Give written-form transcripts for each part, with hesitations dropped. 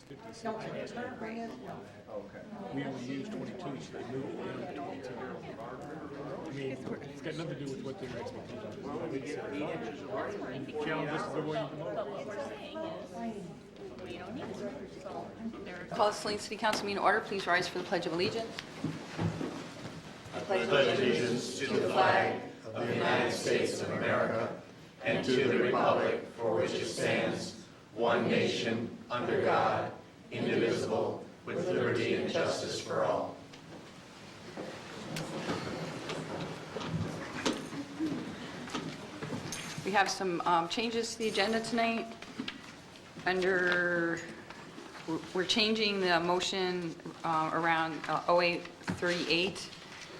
56. Don't forget to bring it. Okay. We only use 22, so they moved it down to 22. I mean, it's got nothing to do with what their expectations are. They just said, challenge, this is the way you promote But it. what we're saying is, we don't need it. So there's. Call the Saline City Council meeting to order. Please rise for the Pledge of Allegiance. I pledge allegiance to the flag of the United States of America and to the republic for which it stands, one nation, under God, indivisible, with liberty and justice for all. We have some changes to the agenda tonight. We're changing the motion around 0838.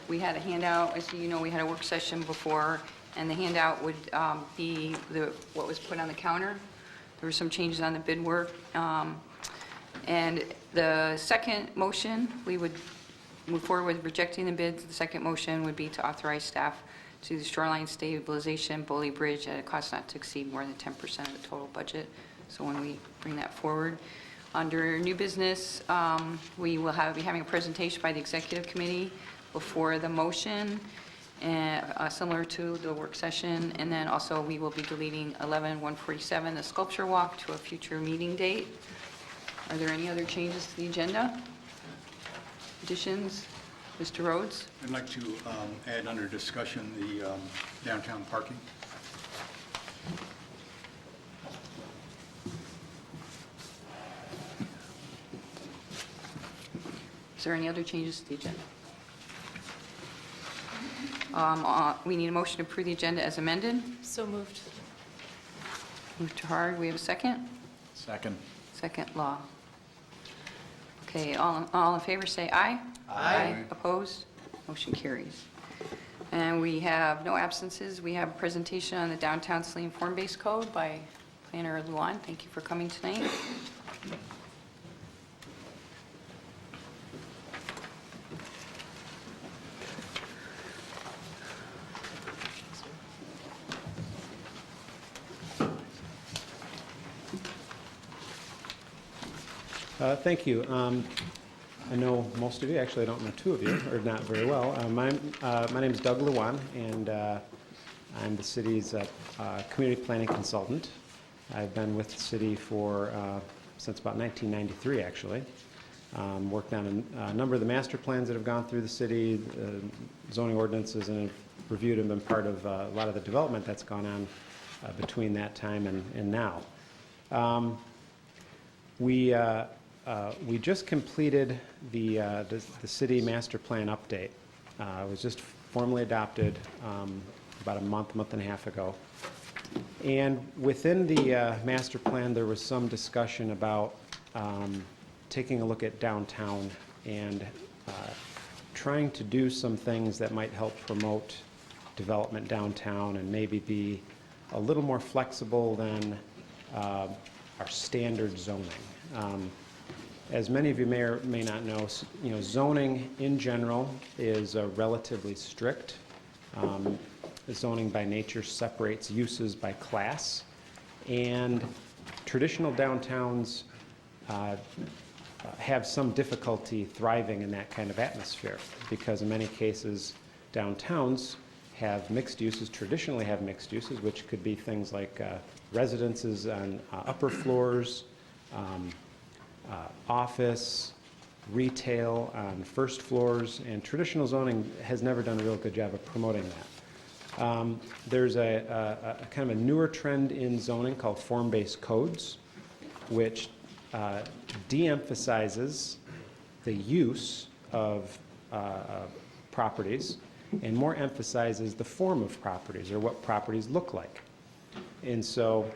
We had a handout, as you know, we had a work session before, and the handout would be what was put on the counter. There were some changes on the bid work. And the second motion, we would move forward with rejecting the bids. The second motion would be to authorize staff to do the shoreline stabilization Boley Bridge at a cost not to exceed more than 10% of the total budget. So when we bring that forward. Under new business, we will be having a presentation by the executive committee before the motion, similar to the work session. And then also we will be deleting 11-147, the sculpture walk, to a future meeting date. Are there any other changes to the agenda? Additions? Mr. Rhodes? I'd like to add under discussion the downtown parking. Is there any other changes to the agenda? We need a motion to approve the agenda as amended. So moved. Mr. Hard, we have a second? Second. Second, Law. Okay, all in favor say aye. Aye. Opposed? Motion carries. And we have no absences. We have a presentation on the downtown Saline form-based code by Planner Luan. Thank you for coming tonight. Thank you. I know most of you, actually I don't know two of you, or not very well. My name is Doug Luan, and I'm the city's community planning consultant. I've been with the city for since about 1993, actually. Worked on a number of the master plans that have gone through the city, zoning ordinances, and have reviewed and been part of a lot of the development that's gone on between that time and now. We just completed the city master plan update. It was just formally adopted about a month and a half ago. And within the master plan, there was some discussion about taking a look at downtown and trying to do some things that might help promote development downtown and maybe be a little more flexible than our standard zoning. As many of you may or may not know, zoning in general is relatively strict. Zoning by nature separates uses by class, and traditional downtowns have some difficulty thriving in that kind of atmosphere because in many cases downtowns have mixed uses, traditionally have mixed uses, which could be things like residences on upper floors, office, retail on first floors, and traditional zoning has never done a real good job of promoting that. There's a kind of a newer trend in zoning called form-based codes, which de-emphasizes the use of properties and more emphasizes the form of properties or what properties look like. And so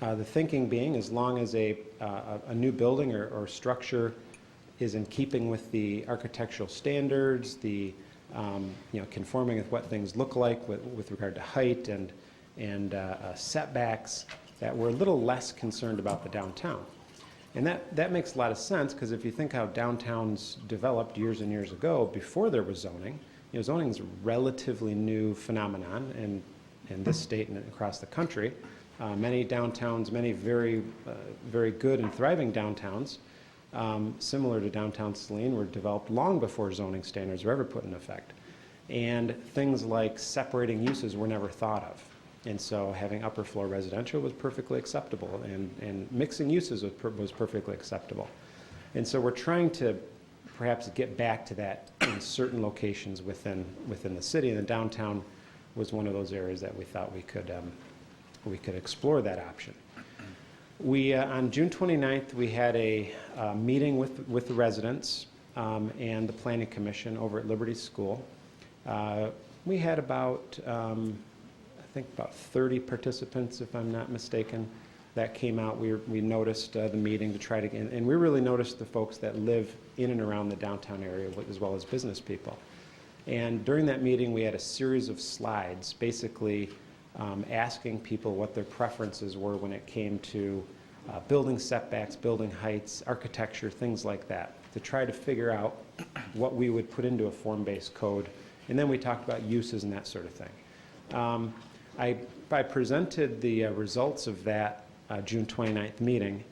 the thinking being, as long as a new building or structure is in keeping with the architectural standards, the conforming with what things look like with regard to height and setbacks, that we're a little less concerned about the downtown. And that makes a lot of sense, because if you think how downtowns developed years and years ago before there was zoning, zoning is a relatively new phenomenon in this state and across the country. Many downtowns, many very, very good and thriving downtowns, similar to downtown Saline, were developed long before zoning standards were ever put in effect. And things like separating uses were never thought of. And so having upper floor residential was perfectly acceptable, and mixing uses was perfectly acceptable. And so we're trying to perhaps get back to that in certain locations within the city, and the downtown was one of those areas that we thought we could explore that option. We, on June 29th, we had a meeting with the residents and the Planning Commission over at Liberty School. We had about, I think about 30 participants, if I'm not mistaken, that came out. We noticed the meeting to try to, and we really noticed the folks that live in and around the downtown area, as well as business people. And during that meeting, we had a series of slides, basically asking people what their preferences were when it came to building setbacks, building heights, architecture, things like that, to try to figure out what we would put into a form-based code. And then we talked about uses and that sort of thing. I presented the results of that June 29th meeting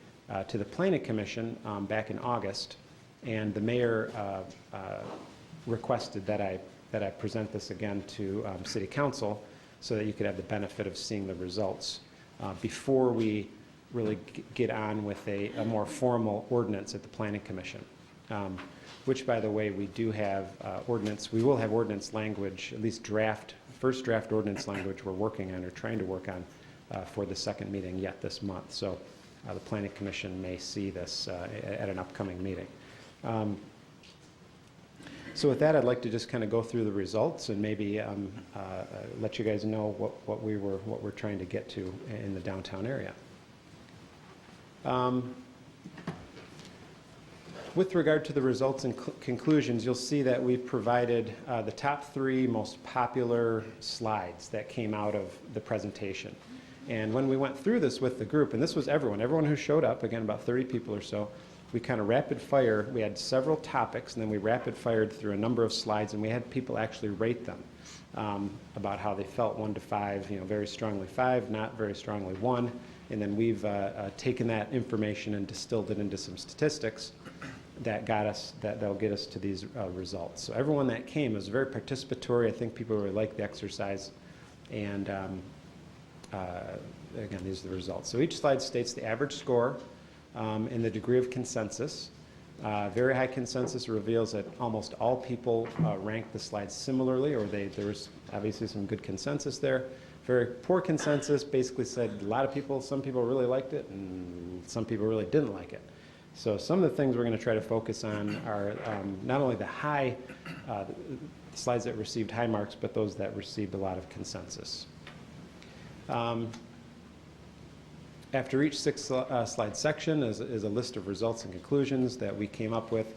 to the Planning Commission back in August, and the mayor requested that I present this again to City Council so that you could have the benefit of seeing the results before we really get on with a more formal ordinance at the Planning Commission, which, by the way, we do have ordinance. We will have ordinance language, at least first draft ordinance language we're working on or trying to work on for the second meeting yet this month. So the Planning Commission may see this at an upcoming meeting. So with that, I'd like to just kind of go through the results and maybe let you guys know what we're trying to get to in the downtown area. With regard to the results and conclusions, you'll see that we've provided the top 3 most popular slides that came out of the presentation. And when we went through this with the group, and this was everyone who showed up, again, about 30 people or so, we kind of rapid fire. We had several topics, and then we rapid fired through a number of slides, and we had people actually rate them about how they felt 1 to 5, very strongly 5, not very strongly 1. And then we've taken that information and distilled it into some statistics that'll get us to these results. So everyone that came was very participatory. I think people really liked the exercise, and again, these are the results. So each slide states the average score and the degree of consensus. Very high consensus reveals that almost all people ranked the slides similarly, or there was obviously some good consensus there. Very poor consensus basically said some people really liked it, and some people really didn't like it. So some of the things we're going to try to focus on are not only the slides that received high marks, but those that received a lot of consensus. After each 6-slide section is a list of results and conclusions that we came up with.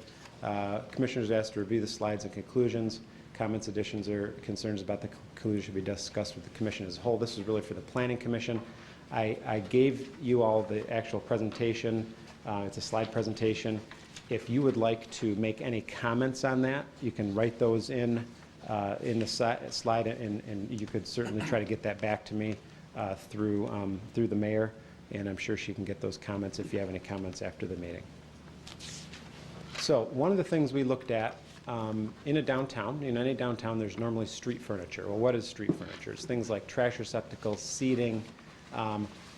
Commissioners asked to review the slides and conclusions. Comments, additions, or concerns about the conclusion should be discussed with the commission as a whole. This is really for the Planning Commission. I gave you all the actual presentation. It's a slide presentation. If you would like to make any comments on that, you can write those in the slide, and you could certainly try to get that back to me through the mayor, and I'm sure she can get those comments if you have any comments after the meeting. So one of the things we looked at in a downtown, in any downtown, there's normally street furniture. Well, what is street furniture? It's things like trash receptacles, seating,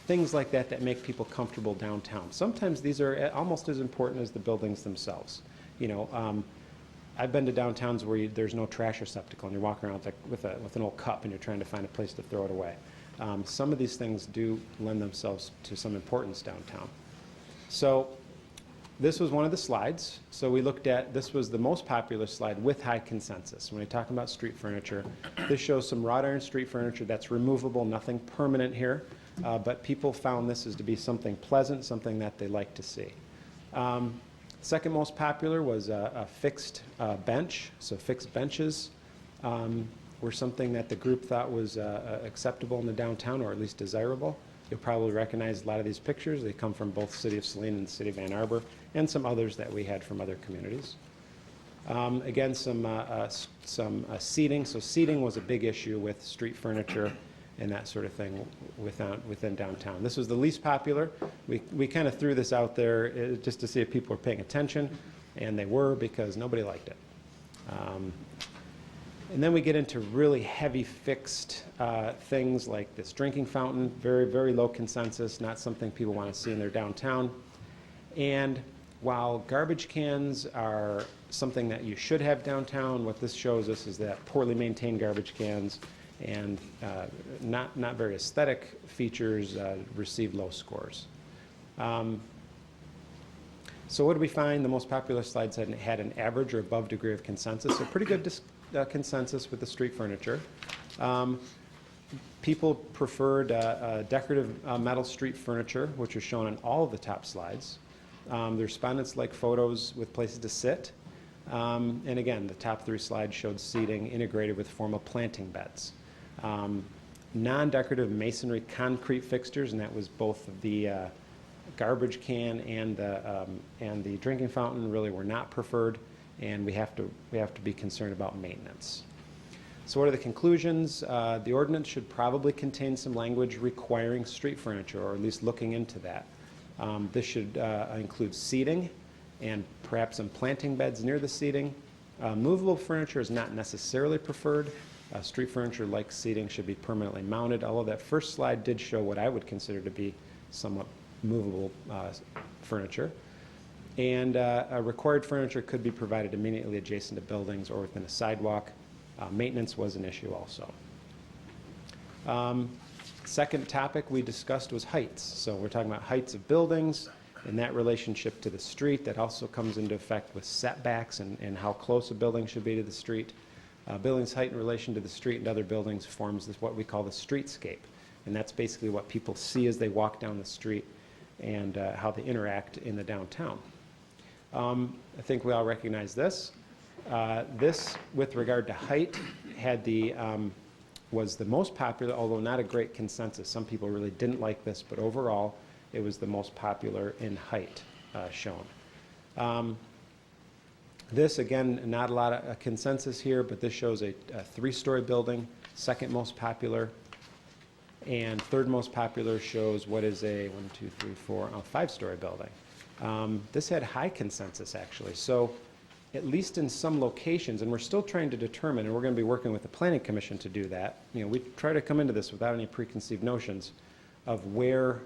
things like that make people comfortable downtown. Sometimes these are almost as important as the buildings themselves. I've been to downtowns where there's no trash receptacle, and you're walking around with an old cup, and you're trying to find a place to throw it away. Some of these things do lend themselves to some importance downtown. So this was one of the slides. So we looked at, this was the most popular slide with high consensus. When we talk about street furniture, this shows some wrought iron street furniture that's removable, nothing permanent here, but people found this as to be something pleasant, something that they like to see. Second most popular was a fixed bench. So fixed benches were something that the group thought was acceptable in the downtown, or at least desirable. You'll probably recognize a lot of these pictures. They come from both the City of Saline and the City of Ann Arbor, and some others that we had from other communities. Again, some seating. So seating was a big issue with street furniture, and that sort of thing within downtown. This was the least popular. We kind of threw this out there just to see if people were paying attention, and they were, because nobody liked it. And then we get into really heavy fixed things like this drinking fountain, very, very low consensus, not something people want to see in their downtown. And while garbage cans are something that you should have downtown, what this shows us is that poorly maintained garbage cans and not very aesthetic features receive low scores. So what did we find? The most popular slides had an average or above degree of consensus, so pretty good consensus with the street furniture. People preferred decorative metal street furniture, which was shown on all of the top slides. The respondents liked photos with places to sit. And again, the top 3 slides showed seating integrated with formal planting beds. Non-decorative masonry concrete fixtures, and that was both the garbage can and the drinking fountain, really were not preferred, and we have to be concerned about maintenance. So what are the conclusions? The ordinance should probably contain some language requiring street furniture, or at least looking into that. This should include seating and perhaps some planting beds near the seating. Movable furniture is not necessarily preferred. Street furniture, like seating, should be permanently mounted, although that first slide did show what I would consider to be somewhat movable furniture. And required furniture could be provided immediately adjacent to buildings or within a sidewalk. Maintenance was an issue also. Second topic we discussed was heights. So we're talking about heights of buildings and that relationship to the street. That also comes into effect with setbacks and how close a building should be to the street. Building's height in relation to the street and other buildings forms what we call the streetscape. And that's basically what people see as they walk down the street and how they interact in the downtown. I think we all recognize this. This, with regard to height, was the most popular, although not a great consensus. Some people really didn't like this, but overall, it was the most popular in height shown. This, again, not a lot of consensus here, but this shows a 3-story building, second most popular, and third most popular shows what is a 5-story building. This had high consensus, actually. So at least in some locations, and we're still trying to determine, and we're going to be working with the Planning Commission to do that. You know, we try to come into this without any preconceived notions of where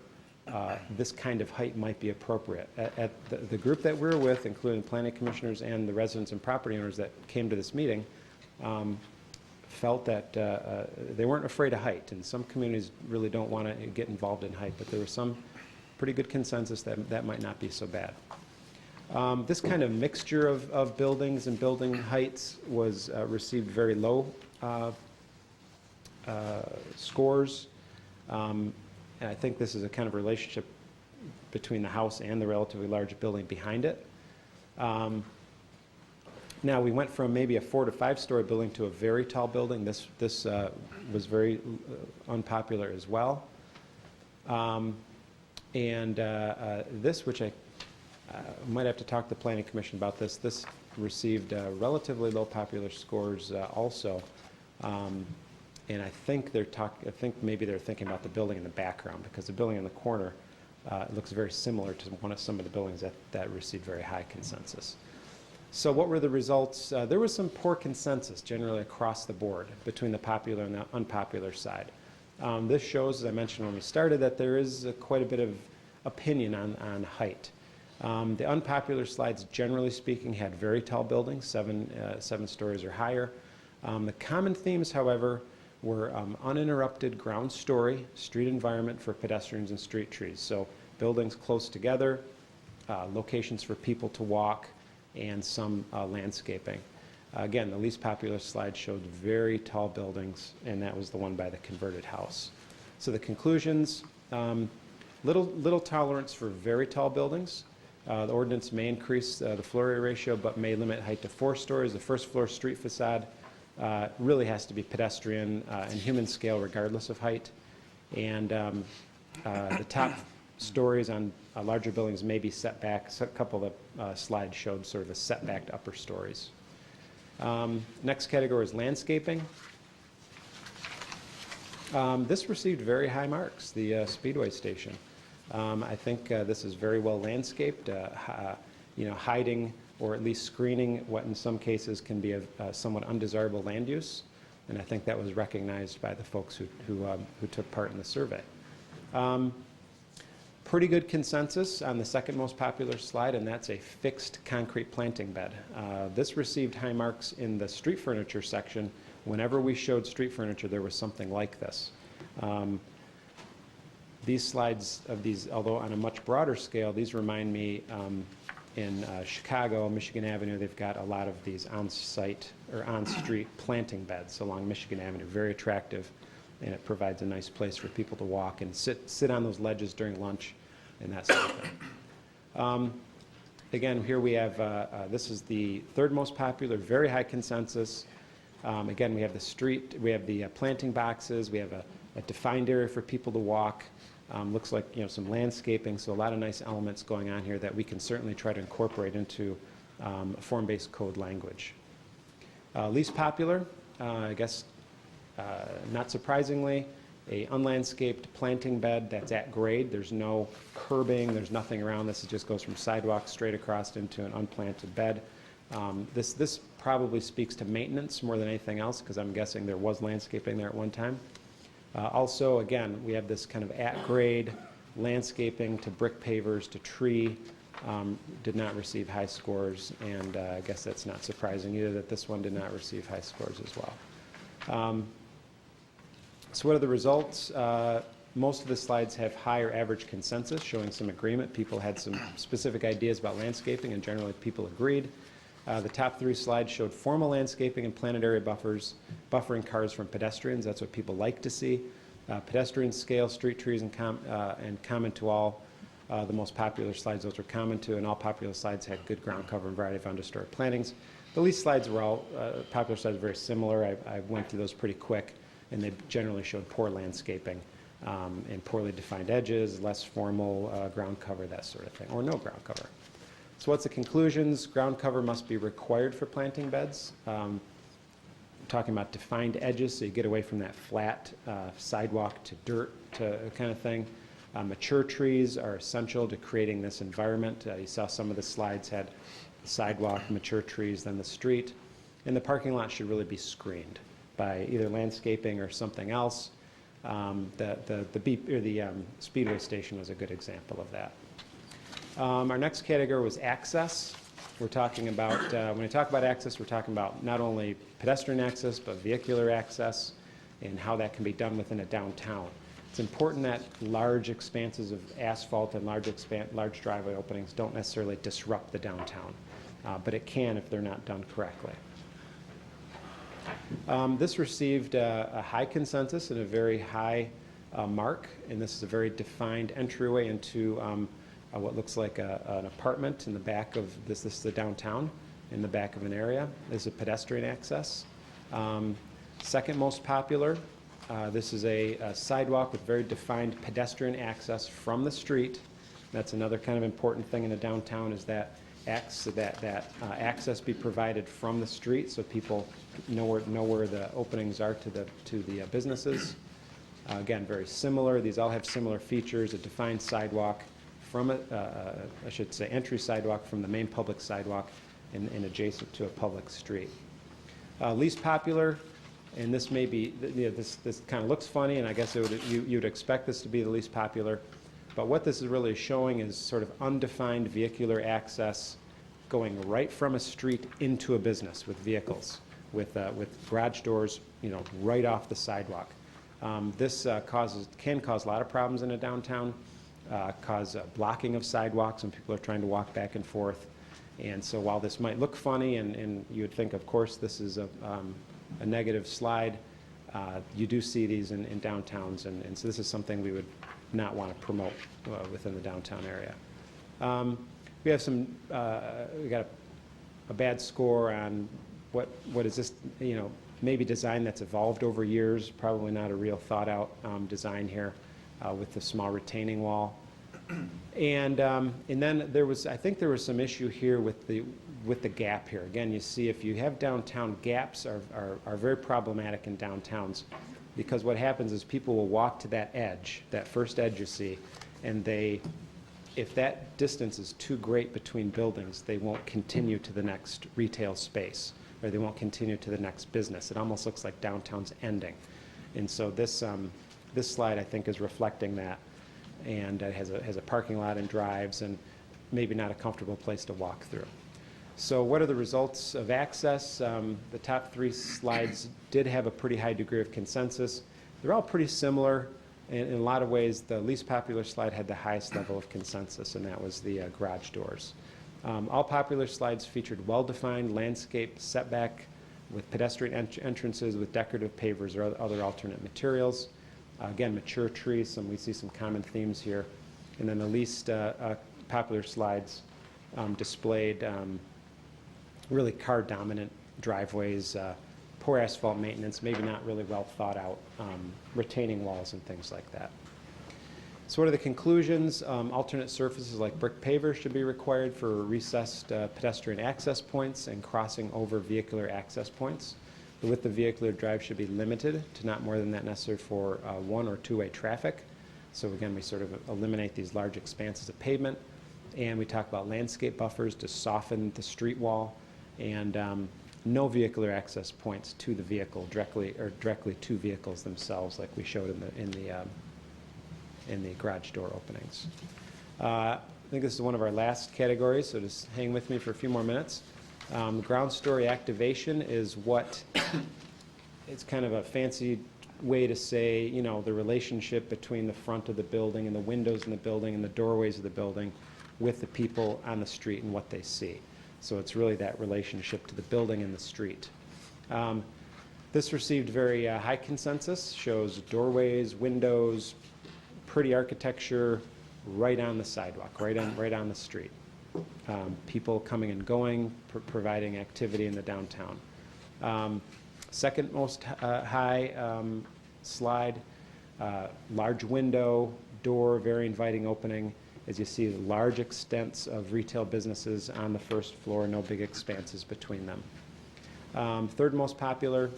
this kind of height might be appropriate. At the group that we're with, including planning commissioners and the residents and property owners that came to this meeting, felt that they weren't afraid of height, and some communities really don't want to get involved in height, but there was some pretty good consensus that that might not be so bad. This kind of mixture of buildings and building heights was received very low scores. And I think this is a kind of relationship between the house and the relatively large building behind it. Now, we went from maybe a 4 to 5-story building to a very tall building. This was very unpopular as well. This, which I might have to talk to the Planning Commission about this received relatively low popular scores also. And I think maybe they're thinking about the building in the background, because the building in the corner looks very similar to some of the buildings that received very high consensus. So what were the results? There was some poor consensus generally across the board between the popular and the unpopular side. This shows, as I mentioned when we started, that there is quite a bit of opinion on height. The unpopular slides, generally speaking, had very tall buildings, 7 stories or higher. The common themes, however, were uninterrupted ground story, street environment for pedestrians and street trees. So buildings close together, locations for people to walk, and some landscaping. Again, the least popular slide showed very tall buildings, and that was the one by the converted house. So the conclusions, little tolerance for very tall buildings. The ordinance may increase the floor area ratio, but may limit height to 4 stories. The first floor street facade really has to be pedestrian and human scale regardless of height. And the top stories on larger buildings may be set back. So a couple of slides showed sort of a setback upper stories. Next category is landscaping. This received very high marks, the Speedway station. I think this is very well landscaped, hiding or at least screening what in some cases can be a somewhat undesirable land use. And I think that was recognized by the folks who took part in the survey. Pretty good consensus on the second most popular slide, and that's a fixed concrete planting bed. This received high marks in the street furniture section. Whenever we showed street furniture, there was something like this. These slides of these, although on a much broader scale, these remind me in Chicago, Michigan Avenue, they've got a lot of these on-site or on-street planting beds along Michigan Avenue, very attractive, and it provides a nice place for people to walk and sit on those ledges during lunch and that sort of thing. Again, here we have, this is the third most popular, very high consensus. Again, we have the street, we have the planting boxes, we have a defined area for people to walk. Looks like some landscaping, so a lot of nice elements going on here that we can certainly try to incorporate into form-based code language. Least popular, I guess, not surprisingly, a unlandscaped planting bed that's at grade. There's no curbing, there's nothing around this. It just goes from sidewalk straight across into an unplanted bed. This probably speaks to maintenance more than anything else, because I'm guessing there was landscaping there at one time. Also, again, we have this kind of at-grade landscaping to brick pavers to tree. Did not receive high scores, and I guess that's not surprising either that this one did not receive high scores as well. So what are the results? Most of the slides have higher average consensus, showing some agreement. People had some specific ideas about landscaping, and generally people agreed. The top three slides showed formal landscaping and planted area buffers, buffering cars from pedestrians. That's what people like to see. Pedestrian scale, street trees, and common to all. The most popular slides, those were common to, and all popular slides had good ground cover and variety of understory plantings. The least slides were all, popular slides were very similar. I went through those pretty quick, and they generally showed poor landscaping and poorly defined edges, less formal ground cover, that sort of thing, or no ground cover. So what's the conclusions? Ground cover must be required for planting beds. Talking about defined edges, so you get away from that flat sidewalk to dirt kind of thing. Mature trees are essential to creating this environment. You saw some of the slides had the sidewalk, mature trees, then the street. And the parking lot should really be screened by either landscaping or something else. The Speedway station was a good example of that. Our next category was access. We're talking about, when we talk about access, we're talking about not only pedestrian access, but vehicular access and how that can be done within a downtown. It's important that large expanses of asphalt and large driveway openings don't necessarily disrupt the downtown, but it can if they're not done correctly. This received a high consensus and a very high mark, and this is a very defined entryway into what looks like an apartment in the back of this is the downtown, in the back of an area. This is pedestrian access. Second most popular, this is a sidewalk with very defined pedestrian access from the street. That's another kind of important thing in a downtown, is that access be provided from the street so people know where the openings are to the businesses. Again, very similar. These all have similar features: a defined sidewalk from I should say entry sidewalk from the main public sidewalk and adjacent to a public street. Least popular, and this may be, this kind of looks funny, and I guess you'd expect this to be the least popular, but what this is really showing is sort of undefined vehicular access going right from a street into a business with vehicles, with garage doors, right off the sidewalk. This can cause a lot of problems in a downtown. Cause blocking of sidewalks when people are trying to walk back and forth. And so while this might look funny, and you would think, of course, this is a negative slide, you do see these in downtowns, and so this is something we would not want to promote within the downtown area. We have we got a bad score on what is this, maybe design that's evolved over years, probably not a real thought out design here. With the small retaining wall, and then I think there was some issue here with the gap here. Again, you see if you have downtown gaps are very problematic in downtowns. because what happens is people will walk to that edge, that first edge you see, and if that distance is too great between buildings, they won't continue to the next retail space, or they won't continue to the next business. It almost looks like downtown's ending. And so this slide, I think, is reflecting that, and it has a parking lot and drives, and maybe not a comfortable place to walk through. So what are the results of access? The top 3 slides did have a pretty high degree of consensus. They're all pretty similar. In a lot of ways, the least popular slide had the highest level of consensus, and that was the garage doors. All popular slides featured well-defined landscape setback with pedestrian entrances with decorative pavers or other alternate materials. Again, mature trees, we see some common themes here. And then the least popular slides displayed really car-dominant driveways, poor asphalt maintenance, maybe not really well thought out retaining walls and things like that. So what are the conclusions? Alternate surfaces like brick pavers should be required for recessed pedestrian access points and crossing over vehicular access points. The width of vehicular drive should be limited to not more than that necessary for one- or two-way traffic. So again, we sort of eliminate these large expanses of pavement. And we talk about landscape buffers to soften the street wall, and no vehicular access points to the vehicle directly to vehicles themselves, like we showed in the garage door openings. I think this is one of our last categories, so just hang with me for a few more minutes. Ground story activation is it's kind of a fancy way to say, the relationship between the front of the building and the windows in the building and the doorways of the building with the people on the street and what they see. So it's really that relationship to the building and the street. This received very high consensus, shows doorways, windows, pretty architecture right on the sidewalk, right on the street. People coming and going, providing activity in the downtown. Second most high slide, large window, door, very inviting opening. As you see, large extents of retail businesses on the first floor, no big expanses between them. Third most popular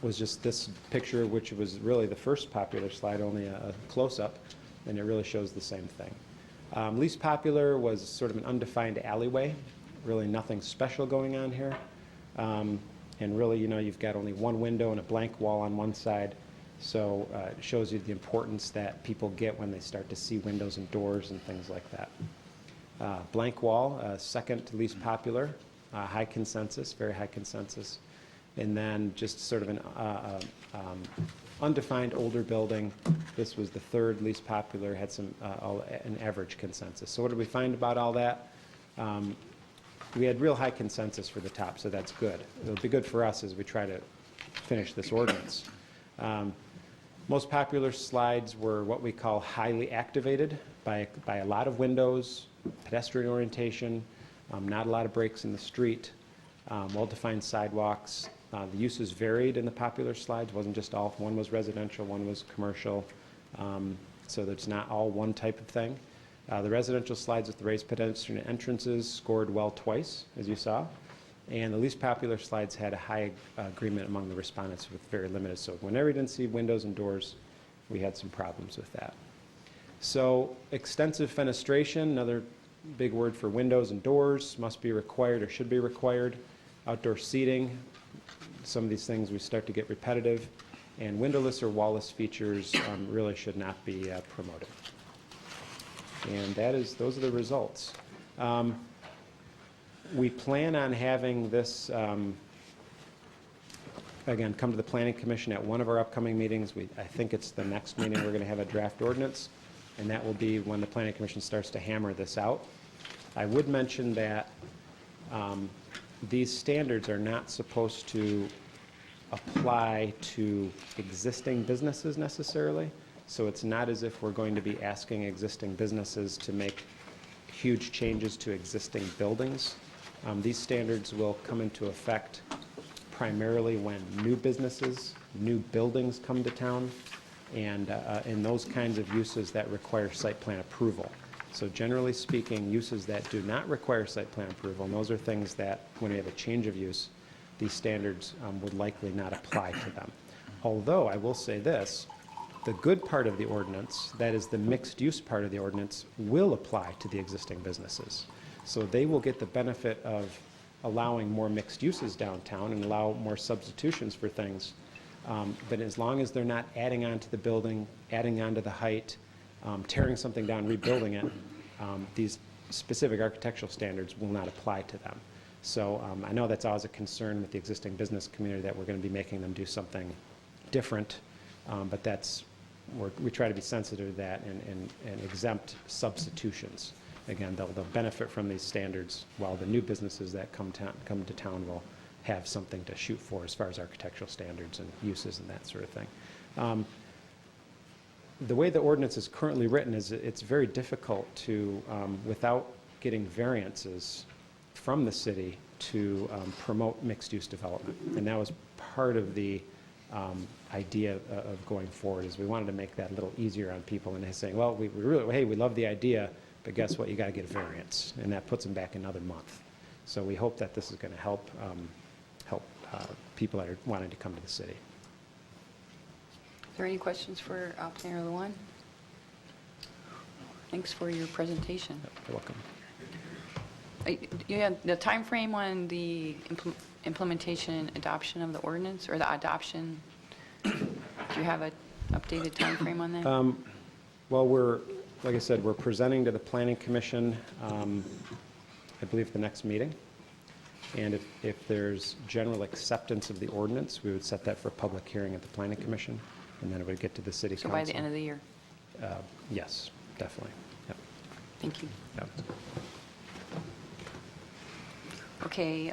was just this picture, which was really the first popular slide, only a close-up, and it really shows the same thing. Least popular was sort of an undefined alleyway, really nothing special going on here. And really, you've got only one window and a blank wall on one side. So it shows you the importance that people get when they start to see windows and doors and things like that. Blank wall, second least popular, high consensus, very high consensus. And then just sort of an undefined older building. This was the third least popular, had an average consensus. So what did we find about all that? We had real high consensus for the top, so that's good. It'll be good for us as we try to finish this ordinance. Most popular slides were what we call highly activated by a lot of windows, pedestrian orientation, not a lot of breaks in the street, well-defined sidewalks. The uses varied in the popular slides. It wasn't just all. One was residential, one was commercial. So that's not all one type of thing. The residential slides with the raised pedestrian entrances scored well twice, as you saw. And the least popular slides had a high agreement among the respondents with very limited. So whenever you didn't see windows and doors, we had some problems with that. So extensive fenestration, another big word for windows and doors, must be required or should be required. Outdoor seating, some of these things we start to get repetitive. And windowless or wall-less features really should not be promoted. And those are the results. We plan on having this, again, come to the Planning Commission at one of our upcoming meetings. I think it's the next meeting we're going to have a draft ordinance, and that will be when the Planning Commission starts to hammer this out. I would mention that these standards are not supposed to apply to existing businesses necessarily. So it's not as if we're going to be asking existing businesses to make huge changes to existing buildings. These standards will come into effect primarily when new businesses, new buildings come to town, and in those kinds of uses that require site plan approval. So generally speaking, uses that do not require site plan approval, and those are things that when we have a change of use, these standards would likely not apply to them. Although I will say this, the good part of the ordinance, that is the mixed-use part of the ordinance, will apply to the existing businesses. So they will get the benefit of allowing more mixed uses downtown and allow more substitutions for things. But as long as they're not adding on to the building, adding on to the height, tearing something down, rebuilding it, these specific architectural standards will not apply to them. So I know that's always a concern with the existing business community, that we're going to be making them do something different, but we try to be sensitive to that and exempt substitutions. Again, they'll benefit from these standards, while the new businesses that come to town will have something to shoot for as far as architectural standards and uses and that sort of thing. The way the ordinance is currently written is it's very difficult to, without getting variances from the city, to promote mixed-use development. And that was part of the idea of going forward, is we wanted to make that a little easier on people, and they're saying, well, we really, hey, we love the idea, but guess what, you got to get a variance, and that puts them back another month. So we hope that this is going to help people that are wanting to come to the city. Are there any questions for Mayor Luan? Thanks for your presentation. You're welcome. Yeah, the time frame on the implementation and adoption of the ordinance, or the adoption, do you have an updated time frame on that? Well, like I said, we're presenting to the Planning Commission, I believe, the next meeting. And if there's general acceptance of the ordinance, we would set that for a public hearing at the Planning Commission, and then it would get to the City Council. So by the end of the year? Yes, definitely. Yep. Thank you. Yep. Okay,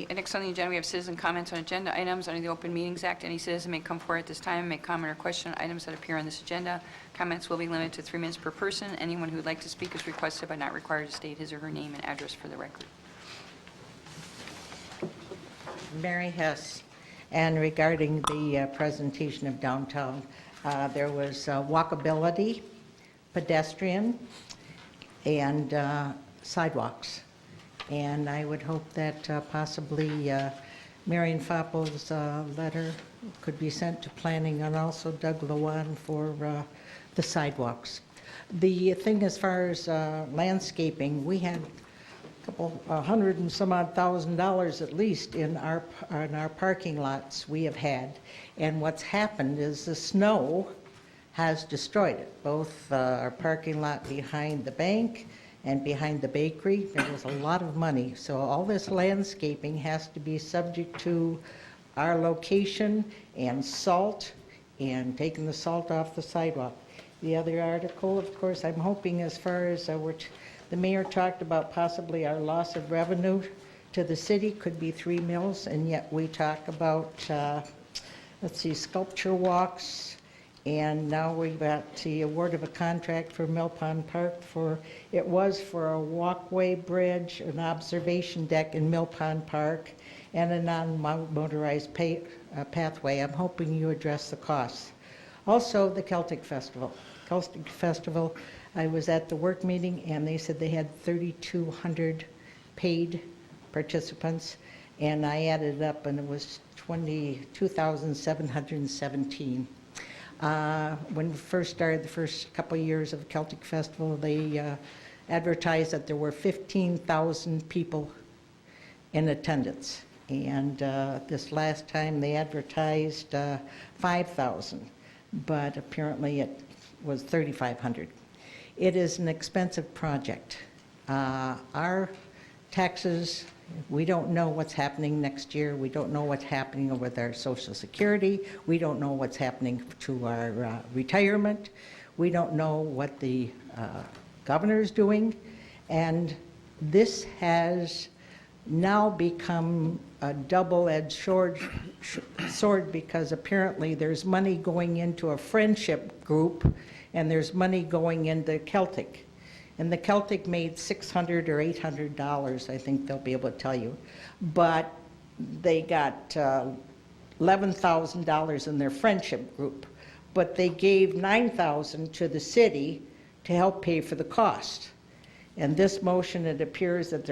next on the agenda, we have citizen comments on agenda items under the Open Meetings Act. Any citizen may come forward at this time and make comment or question on items that appear on this agenda. Comments will be limited to 3 minutes per person. Anyone who would like to speak is requested but not required to state his or her name and address for the record. Mary Hess, and regarding the presentation of downtown, there was walkability, pedestrian, and sidewalks. And I would hope that possibly Marion Foppel's letter could be sent to planning, and also Doug Lewan for the sidewalks. The thing as far as landscaping, we had $100 and some odd thousand at least in our parking lots we have had. And what's happened is the snow has destroyed it, both our parking lot behind the bank and behind the bakery. There was a lot of money. So all this landscaping has to be subject to our location and salt, and taking the salt off the sidewalk. The other article, of course, I'm hoping, as far as the mayor talked about possibly our loss of revenue to the city could be 3 mills, and yet we talk about, sculpture walks, and now we've got the award of a contract for Mill Pond Park it was for a walkway bridge, an observation deck in Mill Pond Park, and a non-motorized pathway. I'm hoping you address the costs. Also, the Celtic Festival. Celtic Festival, I was at the work meeting, and they said they had 3,200 paid participants, and I added it up, and it was 22,717. When we first started, the first couple of years of the Celtic Festival, they advertised that there were 15,000 people in attendance. And this last time they advertised 5,000, but apparently it was 3,500. It is an expensive project. Our taxes, we don't know what's happening next year. We don't know what's happening with our Social Security. We don't know what's happening to our retirement. We don't know what the governor's doing. And this has now become a double-edged sword, because apparently there's money going into a friendship group and there's money going into Celtic. And the Celtic made $600 or $800, I think they'll be able to tell you. But they got $11,000 in their friendship group. But they gave $9,000 to the city to help pay for the cost. And this motion, it appears that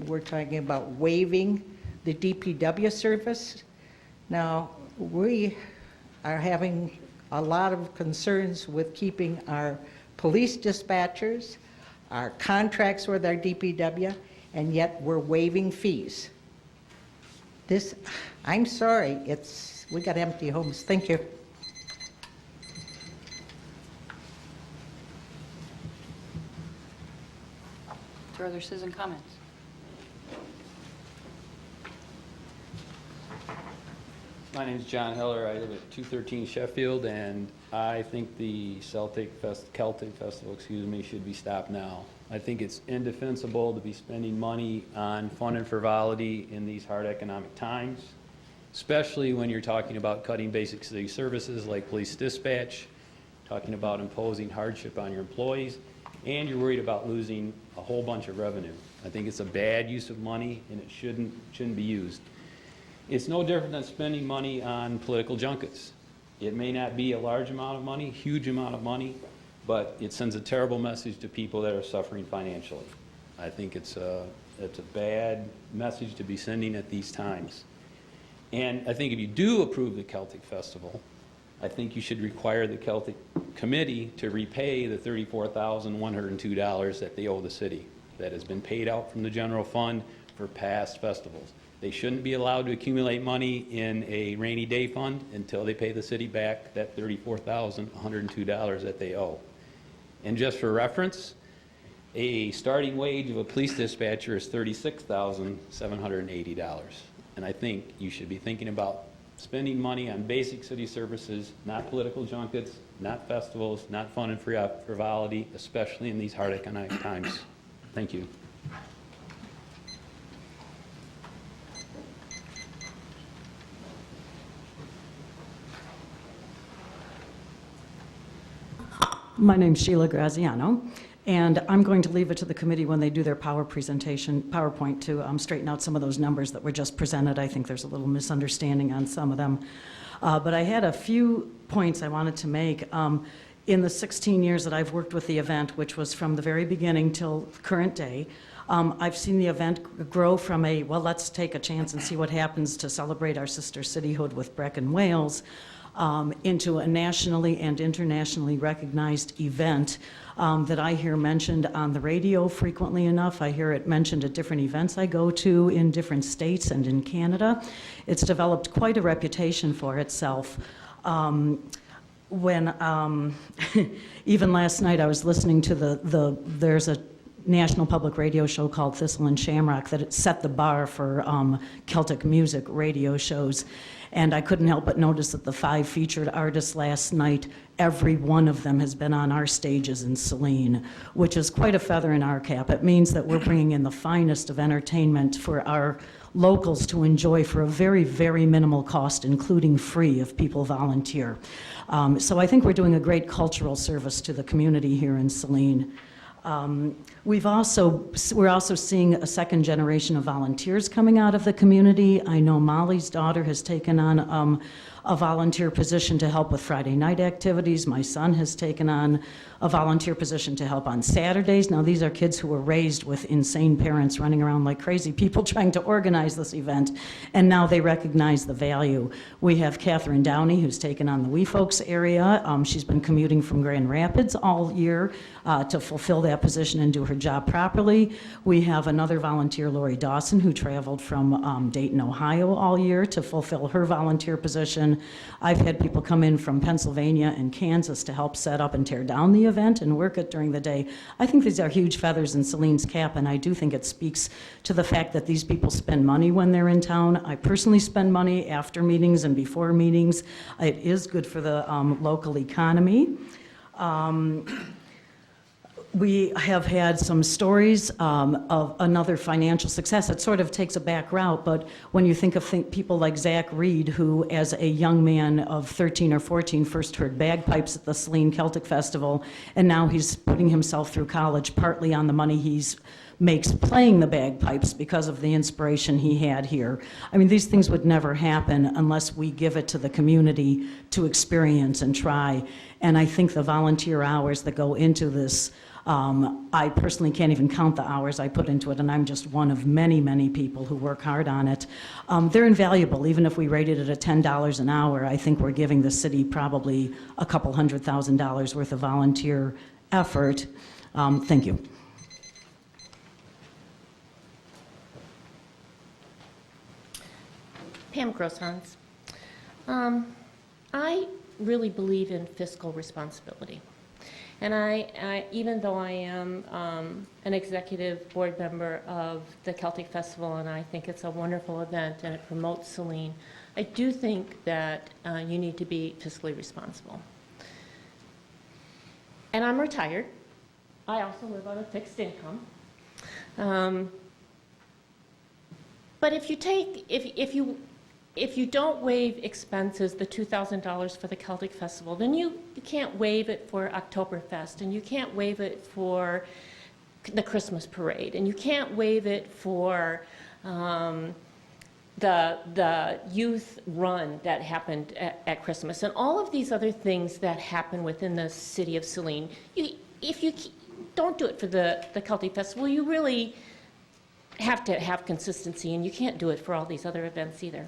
we're talking about waiving the DPW service. Now, we are having a lot of concerns with keeping our police dispatchers, our contracts with our DPW, and yet we're waiving fees. This, I'm sorry, we got empty homes. Thank you. Are there other citizen comments? My name is John Heller. I live at 213 Sheffield, and I think the Celtic Festival, should be stopped now. I think it's indefensible to be spending money on fun and frivolity in these hard economic times, especially when you're talking about cutting basic city services like police dispatch, talking about imposing hardship on your employees, and you're worried about losing a whole bunch of revenue. I think it's a bad use of money, and it shouldn't be used. It's no different than spending money on political junkets. It may not be a large amount of money, huge amount of money, but it sends a terrible message to people that are suffering financially. I think it's a bad message to be sending at these times. And I think if you do approve the Celtic Festival, I think you should require the Celtic Committee to repay the $34,102 that they owe the city, that has been paid out from the general fund for past festivals. They shouldn't be allowed to accumulate money in a rainy day fund until they pay the city back that $34,102 that they owe. And just for reference, a starting wage of a police dispatcher is $36,780. And I think you should be thinking about spending money on basic city services, not political junkets, not festivals, not fun and frivolity, especially in these hard economic times. Thank you. My name's Sheila Graziano, and I'm going to leave it to the committee when they do their PowerPoint to straighten out some of those numbers that were just presented. I think there's a little misunderstanding on some of them. But I had a few points I wanted to make. In the 16 years that I've worked with the event, which was from the very beginning till current day, I've seen the event grow from let's take a chance and see what happens to celebrate our sister cityhood with Brecon, Wales, into a nationally and internationally recognized event that I hear mentioned on the radio frequently enough. I hear it mentioned at different events I go to in different states and in Canada. It's developed quite a reputation for itself. When even last night I was listening to there's a national public radio show called Thistle and Shamrock that it set the bar for Celtic music radio shows. And I couldn't help but notice that the 5 featured artists last night, every one of them has been on our stages in Saline, which is quite a feather in our cap. It means that we're bringing in the finest of entertainment for our locals to enjoy for a very, very minimal cost, including free if people volunteer. So I think we're doing a great cultural service to the community here in Saline. We're also seeing a second generation of volunteers coming out of the community. I know Molly's daughter has taken on a volunteer position to help with Friday night activities. My son has taken on a volunteer position to help on Saturdays. Now, these are kids who were raised with insane parents running around like crazy people trying to organize this event, and now they recognize the value. We have Catherine Downey, who's taken on the Wee Folks area. She's been commuting from Grand Rapids all year to fulfill that position and do her job properly. We have another volunteer, Lori Dawson, who traveled from Dayton, Ohio all year to fulfill her volunteer position. I've had people come in from Pennsylvania and Kansas to help set up and tear down the event and work it during the day. I think these are huge feathers in Saline's cap, and I do think it speaks to the fact that these people spend money when they're in town. I personally spend money after meetings and before meetings. It is good for the local economy. We have had some stories of another financial success. It sort of takes a back route, but when you think of people like Zach Reed, who as a young man of 13 or 14 first heard bagpipes at the Saline Celtic Festival, and now he's putting himself through college partly on the money he's makes playing the bagpipes because of the inspiration he had here. I mean, these things would never happen unless we give it to the community to experience and try. And I think the volunteer hours that go into this, I personally can't even count the hours I put into it, and I'm just one of many, many people who work hard on it. They're invaluable. Even if we rated it at $10 an hour, I think we're giving the city probably a couple $100,000 worth of volunteer effort. Thank you. Pam Grosshans. I really believe in fiscal responsibility. And I even though I am an executive board member of the Celtic Festival, and I think it's a wonderful event and it promotes Saline, I do think that you need to be fiscally responsible. And I'm retired. I also live on a fixed income. But if you don't waive expenses, the $2,000 for the Celtic Festival, then you can't waive it for Oktoberfest, and you can't waive it for the Christmas parade, and you can't waive it for the youth run that happened at Christmas, and all of these other things that happen within the city of Saline. If you don't do it for the Celtic Festival, you really have to have consistency, and you can't do it for all these other events either.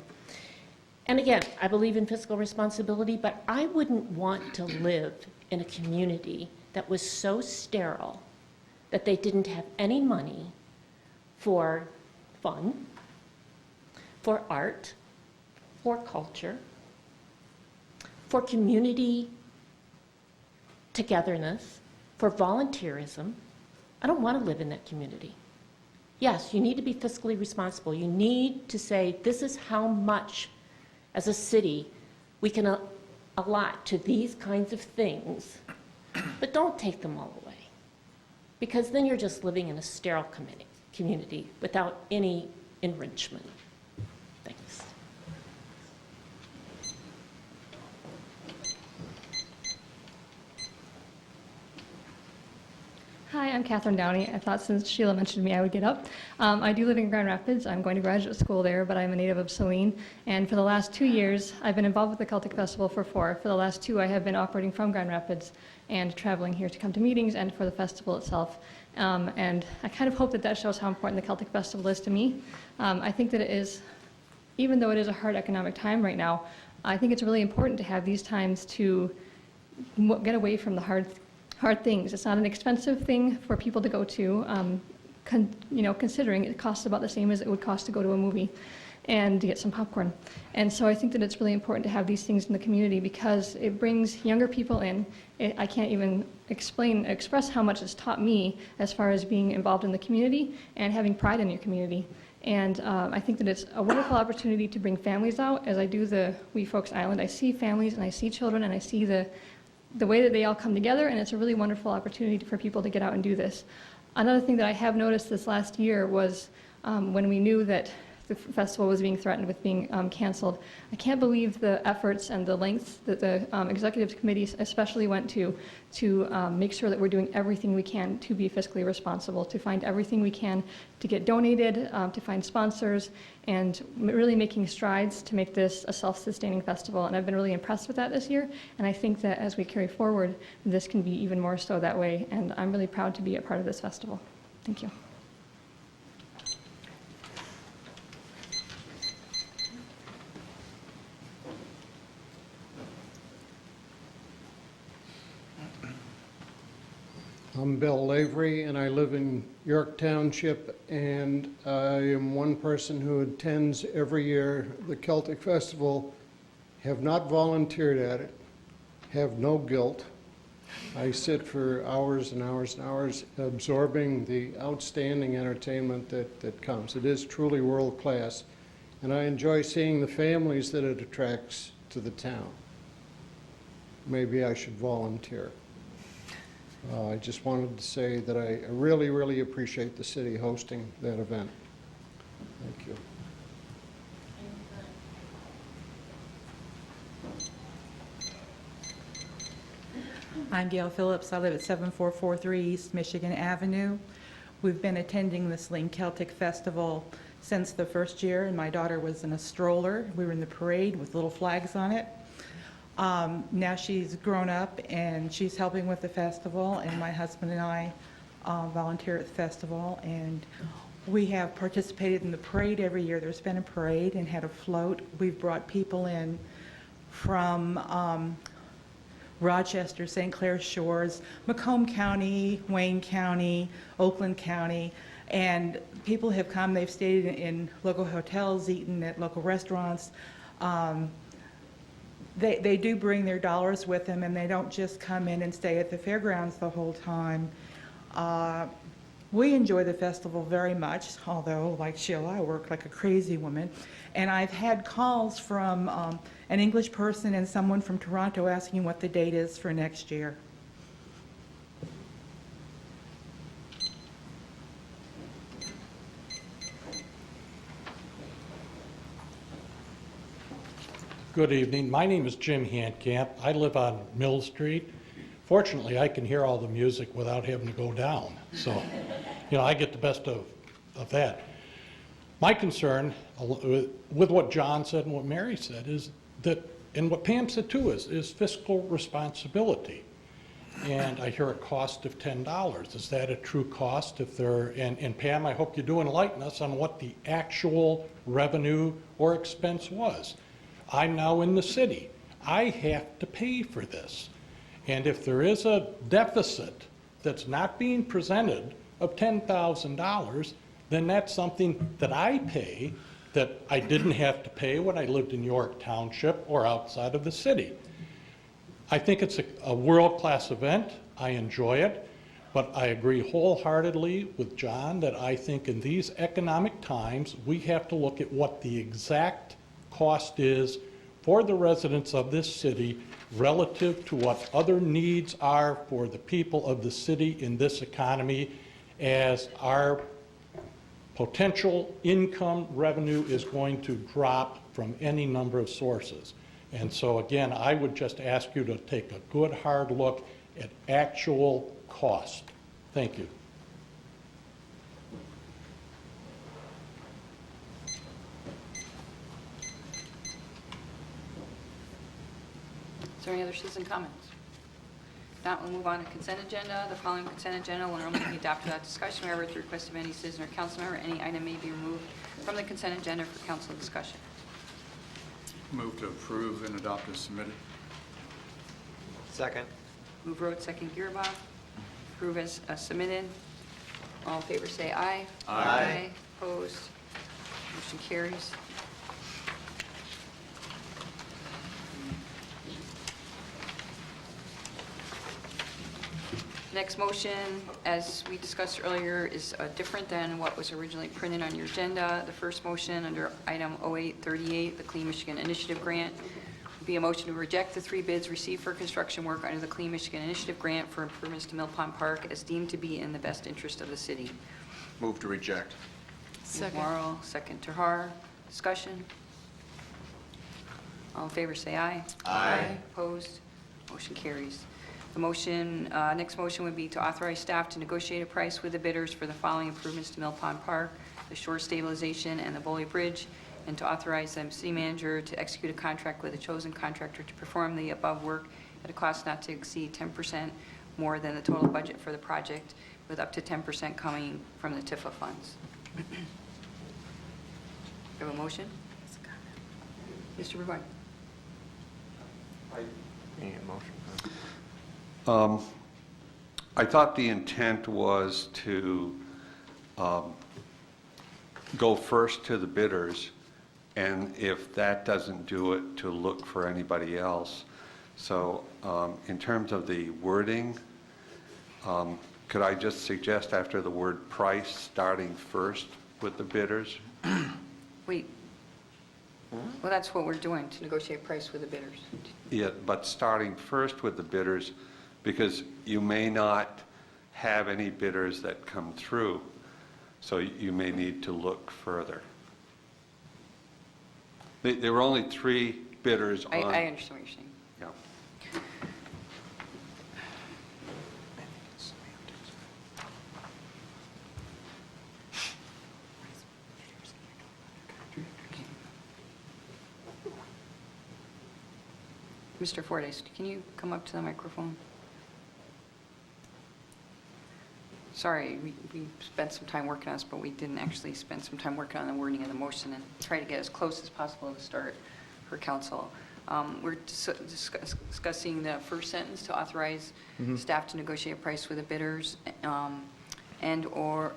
And again, I believe in fiscal responsibility, but I wouldn't want to live in a community that was so sterile that they didn't have any money for fun, for art, for culture, for community togetherness, for volunteerism. I don't want to live in that community. Yes, you need to be fiscally responsible. You need to say, this is how much as a city we can allot to these kinds of things, but don't take them all away, because then you're just living in a sterile community without any enrichment. Thanks. Hi, I'm Catherine Downey. I thought since Sheila mentioned me, I would get up. I do live in Grand Rapids. I'm going to graduate school there, but I'm a native of Saline. And for the last 2 years, I've been involved with the Celtic Festival for 4. For the last 2, I have been operating from Grand Rapids and traveling here to come to meetings and for the festival itself. And I kind of hope that that shows how important the Celtic Festival is to me. I think that it is, even though it is a hard economic time right now, I think it's really important to have these times to get away from the hard things. It's not an expensive thing for people to go to, considering it costs about the same as it would cost to go to a movie and to get some popcorn. And so I think that it's really important to have these things in the community because it brings younger people in. I can't even express how much it's taught me as far as being involved in the community and having pride in your community. And I think that it's a wonderful opportunity to bring families out. As I do the We Folks Island, I see families and I see children and I see the way that they all come together, and it's a really wonderful opportunity for people to get out and do this. Another thing that I have noticed this last year was when we knew that the festival was being threatened with being canceled. I can't believe the efforts and the lengths that the executive committee especially went to make sure that we're doing everything we can to be fiscally responsible, to find everything we can to get donated, to find sponsors, and really making strides to make this a self-sustaining festival. And I've been really impressed with that this year, and I think that as we carry forward, this can be even more so that way, and I'm really proud to be a part of this festival. Thank you. I'm Bill Lavery, and I live in York Township, and I am one person who attends every year the Celtic Festival, have not volunteered at it, have no guilt. I sit for hours and hours and hours absorbing the outstanding entertainment that comes. It is truly world class, and I enjoy seeing the families that it attracts to the town. Maybe I should volunteer. I just wanted to say that I really, really appreciate the city hosting that event. Thank you. I'm Gail Phillips. I live at 7443 East Michigan Avenue. We've been attending the Saline Celtic Festival since the first year, and my daughter was in a stroller. We were in the parade with little flags on it. Now she's grown up and she's helping with the festival, and my husband and I volunteer at the festival, and we have participated in the parade every year. There's been a parade and had a float. We've brought people in from Rochester, St. Clair Shores, Macomb County, Wayne County, Oakland County, and people have come. They've stayed in local hotels, eaten at local restaurants. They do bring their dollars with them, and they don't just come in and stay at the fairgrounds the whole time. We enjoy the festival very much, although, like Sheila, I work like a crazy woman. And I've had calls from an English person and someone from Toronto asking what the date is for next year. Good evening. My name is Jim Handcamp. I live on Mill Street. Fortunately, I can hear all the music without having to go down. So, I get the best of that. My concern with what John said and what Mary said is that, and what Pam said too, is fiscal responsibility. And I hear a cost of $10. Is that a true cost? And Pam, I hope you do enlighten us on what the actual revenue or expense was. I'm now in the city. I have to pay for this. And if there is a deficit that's not being presented of $10,000, then that's something that I pay that I didn't have to pay when I lived in York Township or outside of the city. I think it's a world-class event. I enjoy it. But I agree wholeheartedly with John that I think in these economic times, we have to look at what the exact cost is for the residents of this city relative to what other needs are for the people of the city in this economy, as our potential income revenue is going to drop from any number of sources. And so again, I would just ask you to take a good hard look at actual cost. Thank you. Is there any other citizen comments? If not, we'll move on to consent agenda. The following consent agenda will normally be adopted without discussion. However, at the request of any citizen or council member, any item may be removed from the consent agenda for council discussion. Move to approve and adopt as submitted. Second. Move Rhodes, second Gearbox. Approve as submitted. All in favor say aye. Aye. Opposed? Motion carries. Next motion, as we discussed earlier, is different than what was originally printed on your agenda. The first motion under item 0838, the Clean Michigan Initiative Grant, would be a motion to reject the 3 bids received for construction work under the Clean Michigan Initiative Grant for improvements to Mill Pond Park as deemed to be in the best interest of the city. Move to reject. Second. Morrow, second Tahar. Discussion? All in favor say aye. Aye. Opposed? Motion carries. The motion, next motion would be to authorize staff to negotiate a price with the bidders for the following improvements to Mill Pond Park, the shore stabilization and the Boley Bridge, and to authorize the city manager to execute a contract with a chosen contractor to perform the above work at a cost not to exceed 10% more than the total budget for the project, with up to 10% coming from the TIFA funds. Have a motion? Mr. Burgoyne. I thought the intent was to go first to the bidders, and if that doesn't do it, to look for anybody else. So in terms of the wording, could I just suggest after the word price, starting first with the bidders? Wait. Well, that's what we're doing, to negotiate price with the bidders. Yeah, but starting first with the bidders, because you may not have any bidders that come through, so you may need to look further. There were only 3 bidders on... I understand what you're saying. Yeah. Mr. Fordyce, can you come up to the microphone? Sorry, we spent some time working on this, but we didn't actually spend some time working on the wording of the motion and try to get as close as possible to start for council. We're discussing the first sentence to authorize staff to negotiate a price with the bidders or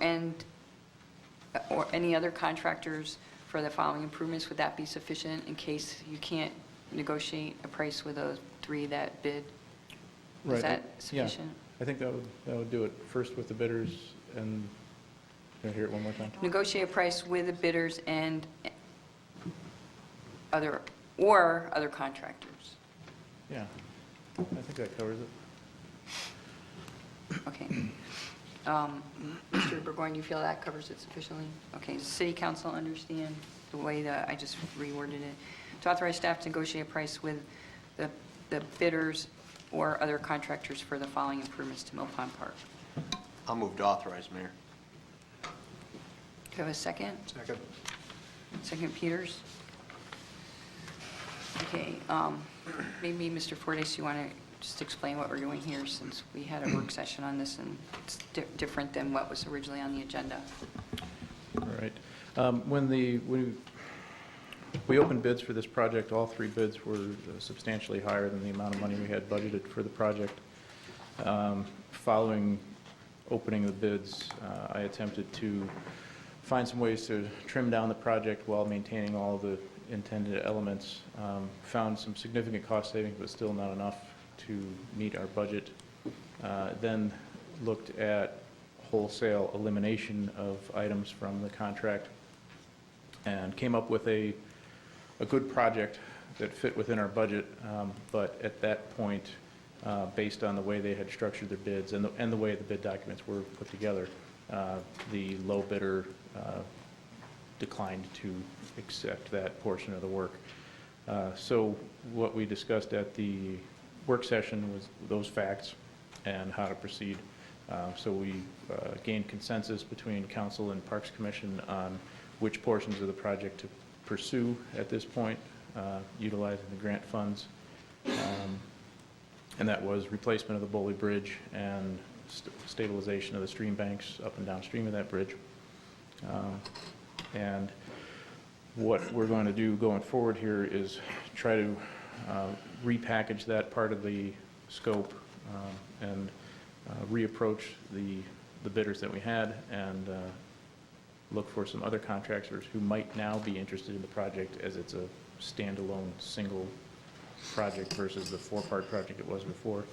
any other contractors for the following improvements. Would that be sufficient in case you can't negotiate a price with those three that bid? Is Right. that sufficient? Yeah, I think that would do it. First with the bidders, and can I hear it one more time? Negotiate a price with the bidders and other contractors. Yeah, I think that covers it. Okay. Mr. Burgoyne, do you feel that covers it sufficiently? Okay, does City Council understand the way that I just reworded it? To authorize staff to negotiate a price with the bidders or other contractors for the following improvements to Mill Pond Park. I'll move to authorize, Mayor. Do you have a second? Second. Second, Peters? Okay, maybe Mr. Fordyce, you want to just explain what we're doing here, since we had a work session on this and it's different than what was originally on the agenda. All right. When we opened bids for this project, all three bids were substantially higher than the amount of money we had budgeted for the project. Following opening the bids, I attempted to find some ways to trim down the project while maintaining all of the intended elements. Found some significant cost savings, but still not enough to meet our budget. Then looked at wholesale elimination of items from the contract and came up with a good project that fit within our budget, but at that point, based on the way they had structured their bids and the way the bid documents were put together, the low bidder declined to accept that portion of the work. So what we discussed at the work session was those facts and how to proceed. So we gained consensus between Council and Parks Commission on which portions of the project to pursue at this point, utilizing the grant funds. And that was replacement of the Boley Bridge and stabilization of the stream banks up and downstream of that bridge. And what we're going to do going forward here is try to repackage that part of the scope and reapproach the bidders that we had and look for some other contractors who might now be interested in the project as it's a standalone single project versus the four-part project it was before,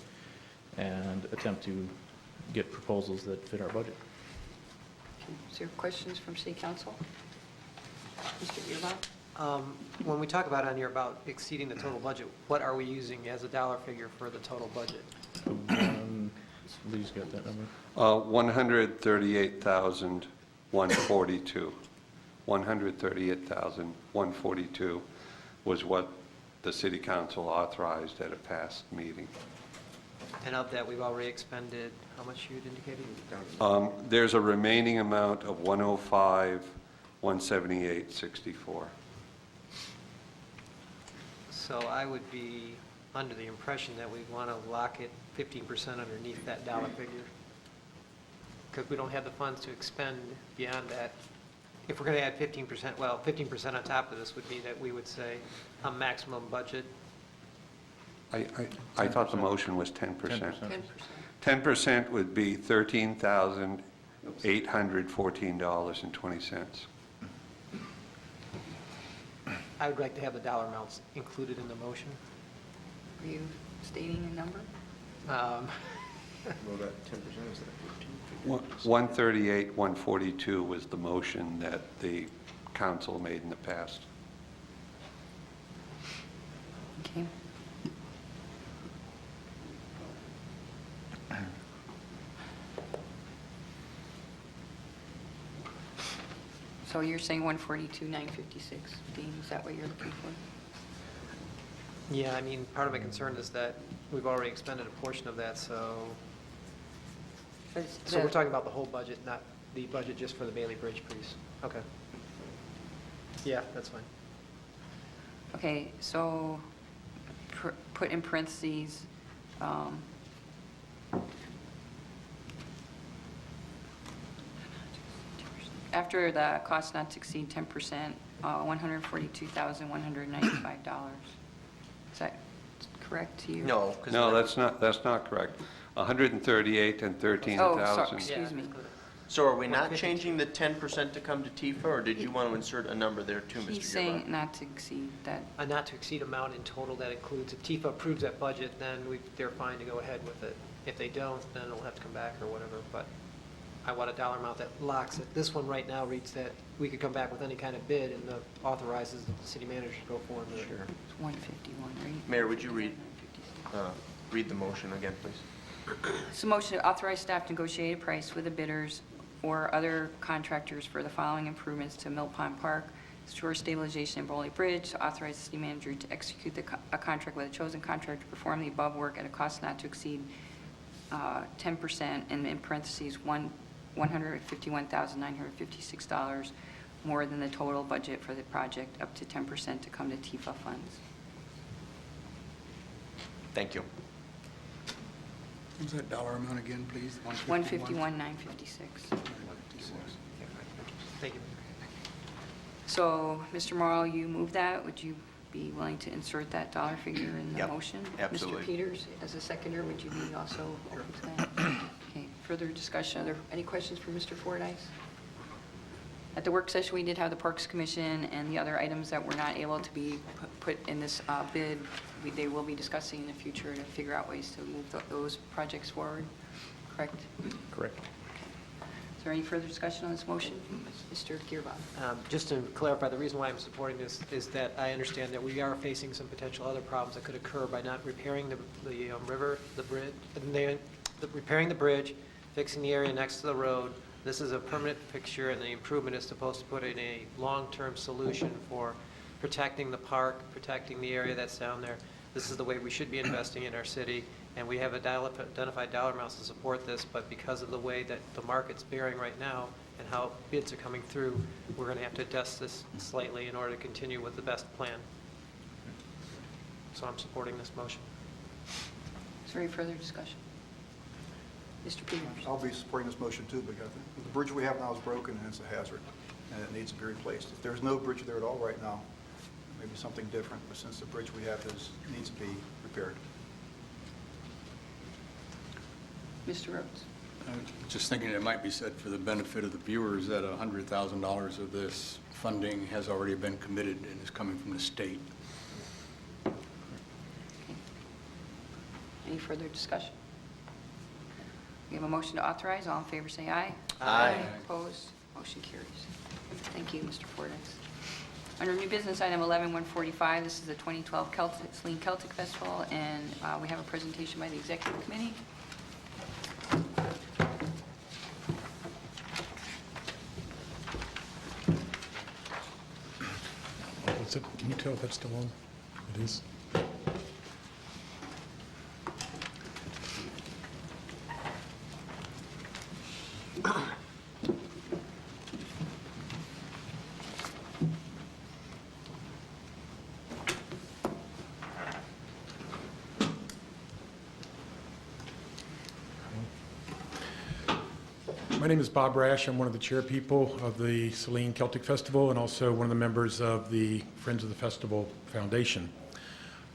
and attempt to get proposals that fit our budget. Is there questions from City Council? Mr. Beerbaum? When we talk about on here about exceeding the total budget, what are we using as a dollar figure for the total budget? Lee's got that number. 138,142. 138,142 was what the City Council authorized at a past meeting. And of that, we've already expended, how much you had indicated? There's a remaining amount of 105,178.64. So I would be under the impression that we want to lock it 15% underneath that dollar figure. Because we don't have the funds to expend beyond that. If we're going to add 15%, well, 15% on top of this would be that we would say a maximum budget. I thought the motion was 10%. 10%. 10% would be $13,814.20. I would like to have the dollar amounts included in the motion. Are you stating a number? Well, that 10% is that 138,142 was the motion that the council made in the past. Okay. So you're saying 142,956, Dean, is that what you're looking for? Yeah, I mean, part of my concern is that we've already expended a portion of that, so we're talking about the whole budget, not the budget just for the Bailey Bridge piece. Okay. Yeah, that's fine. Okay, so put in parentheses, after the cost not to exceed 10%, $142,195. Is that correct to you? No. No, that's not correct. 138 and 13,000. Oh, sorry, excuse me. So are we not changing the 10% to come to TIFA, or did you want to insert a number there too, Mr. He's saying not to exceed that. A not to exceed amount in total that includes, if TIFA approves that budget, then they're fine to go ahead with it. If they don't, then it'll have to come back or whatever, but I want a dollar amount that locks it. This one right now reads that we could come back with any kind of bid and authorizes the city manager to go forward with it. Sure. It's 151, right? Mayor, would you read the motion again, please? So motion to authorize staff to negotiate a price with the bidders or other contractors for the following improvements to Mill Pond Park, shore stabilization and Bowley Bridge, to authorize the city manager to execute a contract with a chosen contractor to perform the above work at a cost not to exceed 10%, and in parentheses, $151,956 more than the total budget for the project, up to 10% to come to TIFA funds. Thank you. What's that dollar amount again, please? 151,956. Thank you. So, Mr. Morrow, you move that. Would you be willing to insert that dollar figure in the Yep, motion? absolutely. Mr. Peters, as a seconder, would you be also open to that? Okay, further discussion. Are there any questions for Mr. Fordyce? At the work session, we did have the Parks Commission and the other items that were not able to be put in this bid. They will be discussing in the future to figure out ways to move those projects forward, correct? Correct. Is there any further discussion on this motion? Mr. Gearbox. Just to clarify, the reason why I'm supporting this is that I understand that we are facing some potential other problems that could occur by not repairing the river, the bridge, repairing the bridge, fixing the area next to the road. This is a permanent fixture, and the improvement is supposed to put in a long-term solution for protecting the park, protecting the area that's down there. This is the way we should be investing in our city, and we have identified dollar amounts to support this, but because of the way that the market's bearing right now and how bids are coming through, we're going to have to adjust this slightly in order to continue with the best plan. So I'm supporting this motion. Is there any further discussion? Mr. Peters. I'll be supporting this motion too, because the bridge we have now is broken and it's a hazard, and it needs to be replaced. If there's no bridge there at all right now, maybe something different, but since the bridge we have needs to be repaired. Mr. Rhodes. Just thinking it might be said for the benefit of the viewers that $100,000 of this funding has already been committed and is coming from the state. Okay. Any further discussion? We have a motion to authorize. All in favor say aye. Aye. Opposed? Motion carries. Thank you, Mr. Fordyce. Under new business item 11-145, this is the 2012 Saline Celtic Festival, and we have a presentation by the Executive Committee. What's it? Can you tell if that's still on? It is. My name is Bob Rash. I'm one of the chair people of the Saline Celtic Festival and also one of the members of the Friends of the Festival Foundation.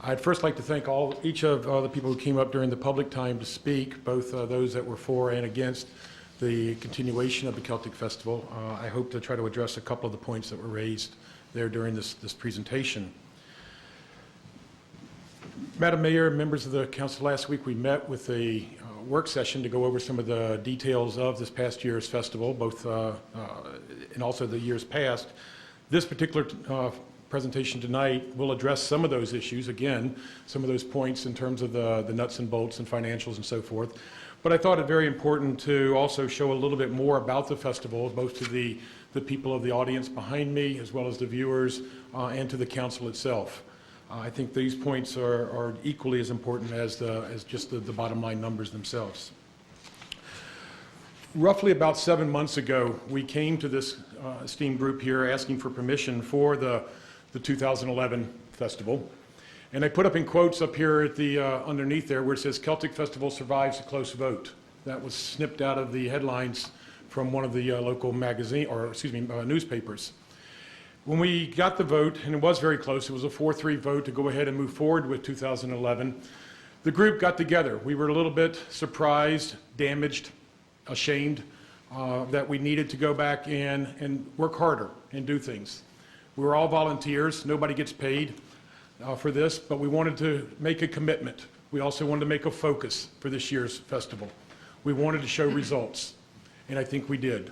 I'd first like to thank each of the people who came up during the public time to speak, both those that were for and against the continuation of the Celtic Festival. I hope to try to address a couple of the points that were raised there during this presentation. Madam Mayor, members of the council, last week we met with a work session to go over some of the details of this past year's festival, both and also the years past. This particular presentation tonight will address some of those issues, again, some of those points in terms of the nuts and bolts and financials and so forth. But I thought it very important to also show a little bit more about the festival, both to the people of the audience behind me, as well as the viewers, and to the council itself. I think these points are equally as important as just the bottom line numbers themselves. Roughly about 7 months ago, we came to this esteemed group here asking for permission for the 2011 festival. And I put up in quotes up here at the, underneath there where it says Celtic Festival survives a close vote. That was snipped out of the headlines from one of the local newspapers. When we got the vote, and it was very close, it was a 4-3 vote to go ahead and move forward with 2011, the group got together. We were a little bit surprised, damaged, ashamed that we needed to go back in and work harder and do things. We were all volunteers. Nobody gets paid for this, but we wanted to make a commitment. We also wanted to make a focus for this year's festival. We wanted to show results, and I think we did.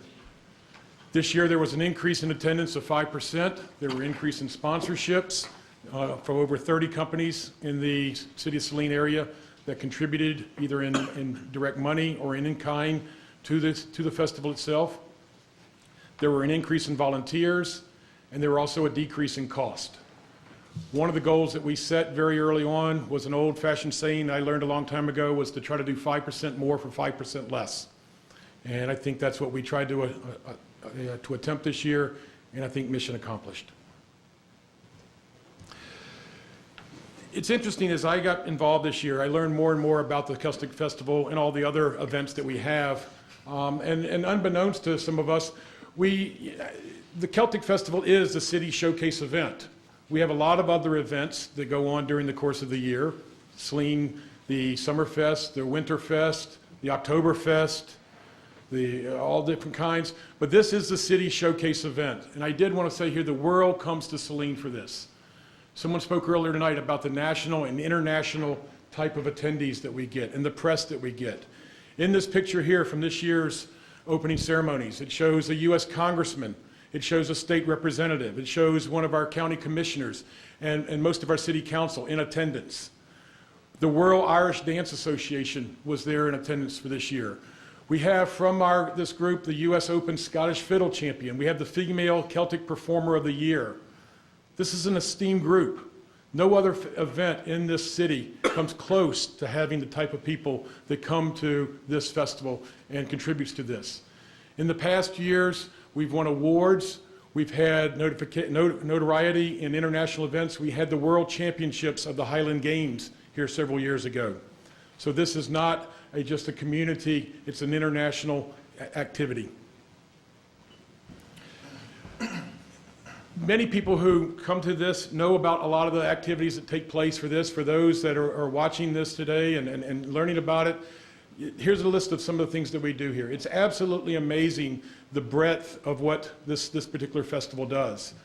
This year there was an increase in attendance of 5%. There were increase in sponsorships from over 30 companies in the city of Saline area that contributed either in direct money or in kind to the festival itself. There were an increase in volunteers, and there were also a decrease in cost. One of the goals that we set very early on was an old-fashioned saying I learned a long time ago, was to try to do 5% more for 5% less. And I think that's what we tried to attempt this year, and I think mission accomplished. It's interesting, as I got involved this year, I learned more and more about the Celtic Festival and all the other events that we have. And unbeknownst to some of us, the Celtic Festival is the city showcase event. We have a lot of other events that go on during the course of the year. Saline, the Summerfest, the Winterfest, the Oktoberfest, all different kinds. But this is the city showcase event. And I did want to say here, the world comes to Saline for this. Someone spoke earlier tonight about the national and international type of attendees that we get and the press that we get. In this picture here from this year's opening ceremonies, it shows a U.S. congressman, it shows a state representative, it shows one of our county commissioners and most of our city council in attendance. The World Irish Dance Association was there in attendance for this year. We have from this group the U.S. Open Scottish Fiddle Champion. We have the Female Celtic Performer of the Year. This is an esteemed group. No other event in this city comes close to having the type of people that come to this festival and contributes to this. In the past years, we've won awards. We've had notoriety in international events. We had the World Championships of the Highland Games here several years ago. So this is not just a community, it's an international activity. Many people who come to this know about a lot of the activities that take place for this. For those that are watching this today and learning about it, here's a list of some of the things that we do here. It's absolutely amazing the breadth of what this particular festival does.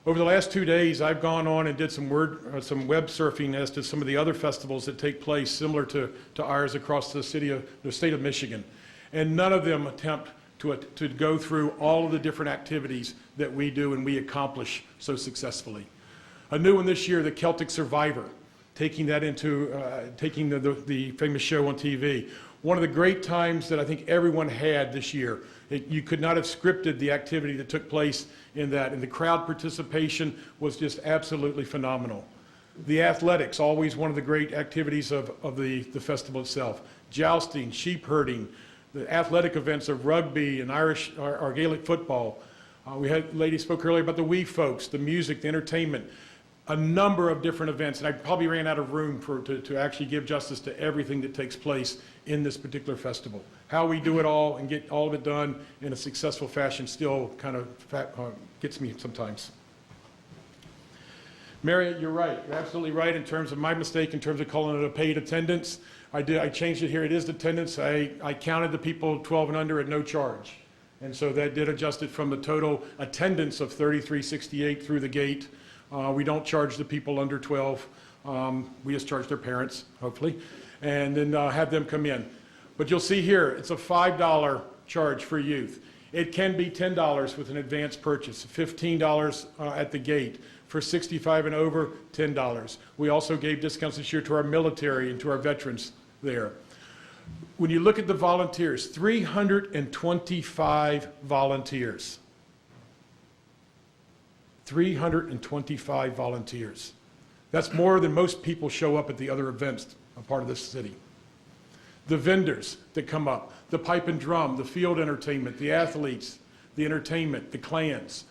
Over the last 2 days, I've gone on and did some web surfing as to some of the other festivals that take place similar to ours across the state of Michigan. And none of them attempt to go through all of the different activities that we do and we accomplish so successfully. A new one this year, the Celtic Survivor, taking that into, taking the famous show on TV. One of the great times that I think everyone had this year. You could not have scripted the activity that took place in that, and the crowd participation was just absolutely phenomenal. The athletics, always one of the great activities of the festival itself. Jousting, sheep herding, the athletic events of rugby and Irish or Gaelic football. We had a lady spoke earlier about the wee folks, the music, the entertainment, a number of different events, and I probably ran out of room to actually give justice to everything that takes place in this particular festival. How we do it all and get all of it done in a successful fashion still kind of gets me sometimes. Mary, you're right. You're absolutely right in terms of my mistake in terms of calling it a paid attendance. I changed it here. It is attendance. I counted the people 12 and under at no charge. And so that did adjust it from the total attendance of 3368 through the gate. We don't charge the people under 12. We just charge their parents, hopefully, and then have them come in. But you'll see here, it's a $5 charge for youth. It can be $10 with an advance purchase, $15 at the gate. For 65 and over, $10. We also gave discounts this year to our military and to our veterans there. When you look at the volunteers, 325 volunteers. 325 volunteers. That's more than most people show up at the other events, a part of this city. The vendors that come up, the pipe and drum, the field entertainment, the athletes, the entertainment, the clans.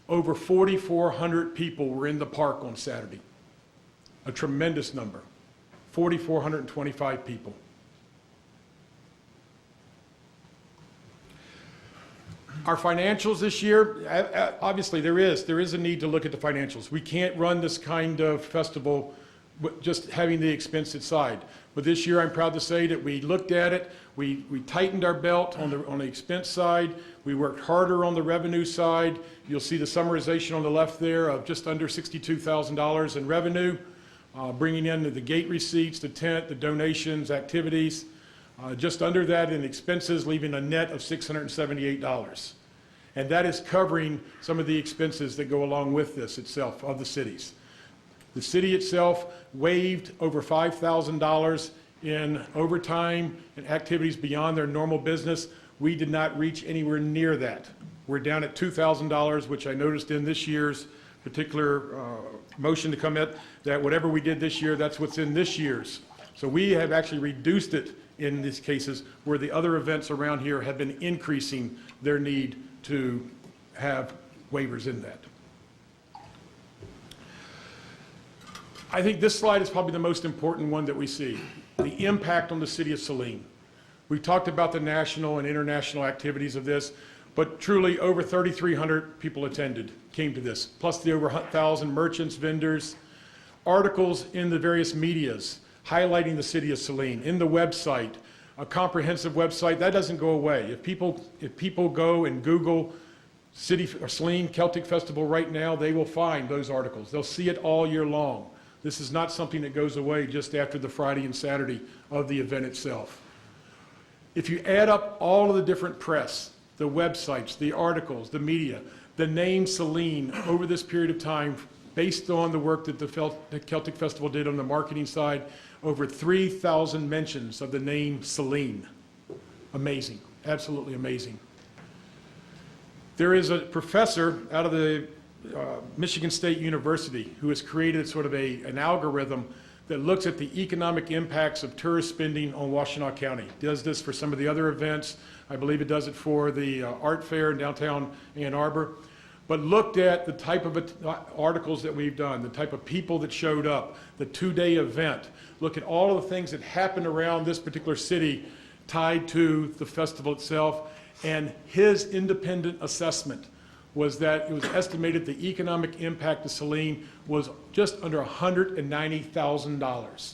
Over 4,400 people were in the park on Saturday. a tremendous number, 4,425 people. Our financials this year, obviously there is a need to look at the financials. We can't run this kind of festival with just having the expense side. But this year I'm proud to say that we looked at it, we tightened our belt on the expense side, we worked harder on the revenue side. You'll see the summarization on the left there of just under $62,000 in revenue, bringing in the gate receipts, the tent, the donations, activities, just under that in expenses, leaving a net of $678. And that is covering some of the expenses that go along with this itself of the cities. The city itself waived over $5,000 in overtime and activities beyond their normal business. We did not reach anywhere near that. We're down at $2,000, which I noticed in this year's particular motion to come in, that whatever we did this year, that's what's in this year's. So we have actually reduced it in these cases where the other events around here have been increasing their need to have waivers in that. I think this slide is probably the most important one that we see, the impact on the city of Saline. We talked about the national and international activities of this, but truly over 3,300 people attended, came to this, plus the over 1,000 merchants, vendors, articles in the various medias highlighting the city of Saline, in the website, a comprehensive website. That doesn't go away. If people go and Google City or Saline Celtic Festival right now, they will find those articles. They'll see it all year long. This is not something that goes away just after the Friday and Saturday of the event itself. If you add up all of the different press, the websites, the articles, the media, the name Saline over this period of time, based on the work that the Celtic Festival did on the marketing side, over 3,000 mentions of the name Saline. Amazing, absolutely amazing. There is a professor out of the Michigan State University who has created sort of an algorithm that looks at the economic impacts of tourist spending on Washtenaw County. Does this for some of the other events. I believe it does it for the art fair in downtown Ann Arbor. But looked at the type of articles that we've done, the type of people that showed up, the two-day event. Look at all of the things that happened around this particular city tied to the festival itself. And his independent assessment was that it was estimated the economic impact of Saline was just under $190,000.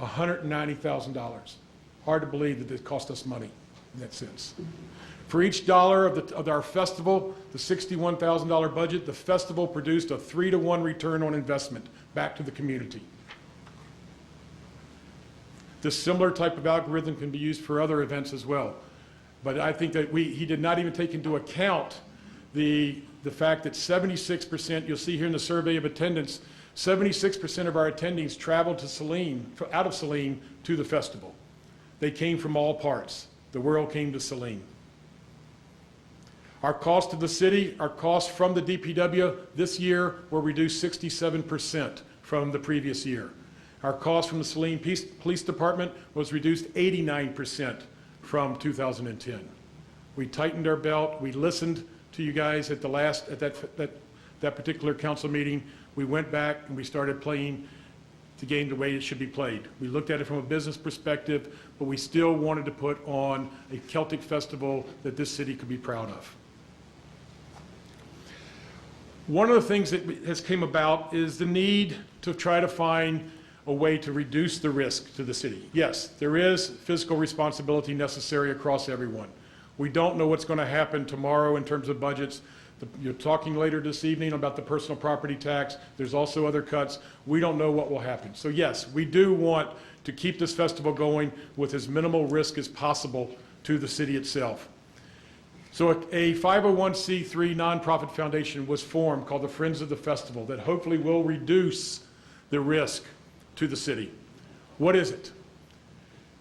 $190,000. Hard to believe that it cost us money in that sense. For each dollar of our festival, the $61,000 budget, the festival produced a 3-to-1 return on investment back to the community. This similar type of algorithm can be used for other events as well. But I think that he did not even take into account the fact that 76%, you'll see here in the survey of attendance, 76% of our attendees traveled to Saline, out of Saline to the festival. They came from all parts. The world came to Saline. Our cost to the city, our costs from the DPW this year were reduced 67% from the previous year. Our cost from the Saline Police Department was reduced 89% from 2010. We tightened our belt. We listened to you guys at that particular council meeting. We went back and we started playing the game the way it should be played. We looked at it from a business perspective, but we still wanted to put on a Celtic festival that this city could be proud of. One of the things that has came about is the need to try to find a way to reduce the risk to the city. Yes, there is fiscal responsibility necessary across everyone. We don't know what's going to happen tomorrow in terms of budgets. You're talking later this evening about the personal property tax. There's also other cuts. We don't know what will happen. So yes, we do want to keep this festival going with as minimal risk as possible to the city itself. So a 501c3 nonprofit foundation was formed called the Friends of the Festival that hopefully will reduce the risk to the city. What is it?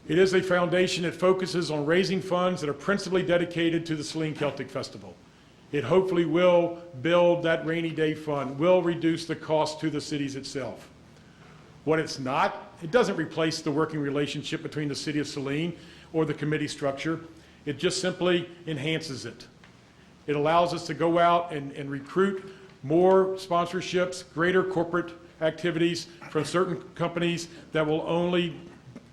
It is a foundation that focuses on raising funds that are principally dedicated to the Saline Celtic Festival. It hopefully will build that rainy day fund, will reduce the cost to the cities itself. What it's not, it doesn't replace the working relationship between the city of Saline or the committee structure. It just simply enhances it. It allows us to go out and recruit more sponsorships, greater corporate activities from certain companies that will only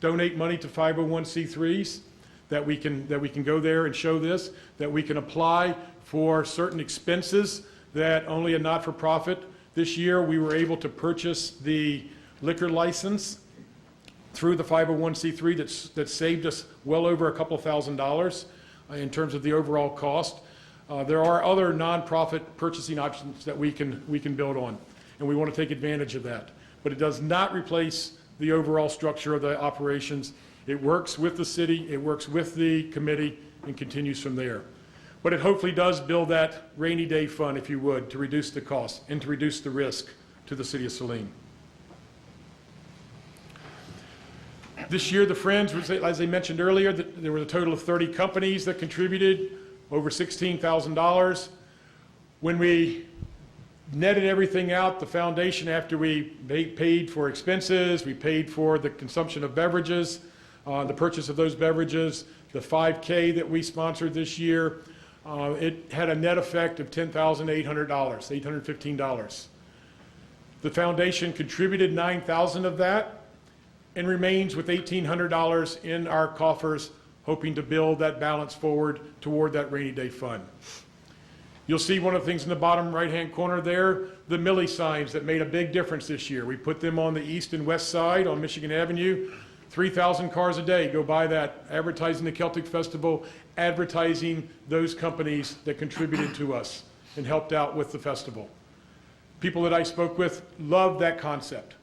donate money to 501c3s, that we can go there and show this, that we can apply for certain expenses that only a not-for-profit. This year, we were able to purchase the liquor license through the 501c3 that saved us well over a couple $1,000 in terms of the overall cost. There are other nonprofit purchasing options that we can build on, and we want to take advantage of that. But it does not replace the overall structure of the operations. It works with the city, it works with the committee, and continues from there. But it hopefully does build that rainy day fund, if you would, to reduce the cost and to reduce the risk to the city of Saline. This year, the Friends, as I mentioned earlier, there were a total of 30 companies that contributed over $16,000. When we netted everything out, the foundation, after we paid for expenses, we paid for the consumption of beverages, the purchase of those beverages, the 5K that we sponsored this year, it had a net effect of $10,800, $815. The foundation contributed $9,000 of that and remains with $1,800 in our coffers, hoping to build that balance forward toward that rainy day fund. You'll see one of the things in the bottom right-hand corner there, the Millie signs that made a big difference this year. We put them on the east and west side on Michigan Avenue. 3,000 cars a day go by that, advertising the Celtic Festival, advertising those companies that contributed to us and helped out with the festival. People that I spoke with loved that concept,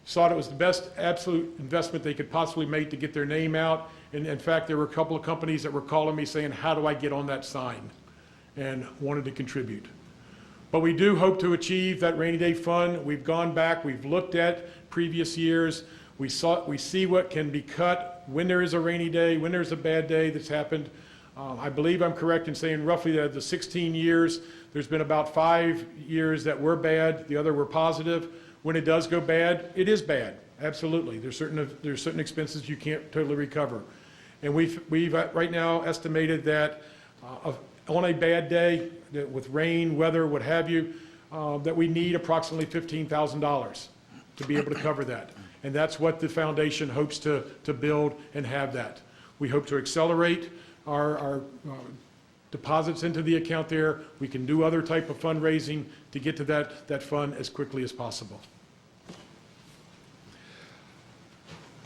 thought it was the best absolute investment they could possibly make to get their name out. And in fact, there were a couple of companies that were calling me saying, how do I get on that sign? And wanted to contribute. But we do hope to achieve that rainy day fund. We've gone back, we've looked at previous years. We see what can be cut when there is a rainy day, when there's a bad day that's happened. I believe I'm correct in saying roughly the 16 years, there's been about 5 years that were bad, the other were positive. When it does go bad, it is bad, absolutely. There's certain expenses you can't totally recover. And we've right now estimated that on a bad day, with rain, weather, what have you, that we need approximately $15,000 to be able to cover that. And that's what the foundation hopes to build and have that. We hope to accelerate our deposits into the account there. We can do other type of fundraising to get to that fund as quickly as possible.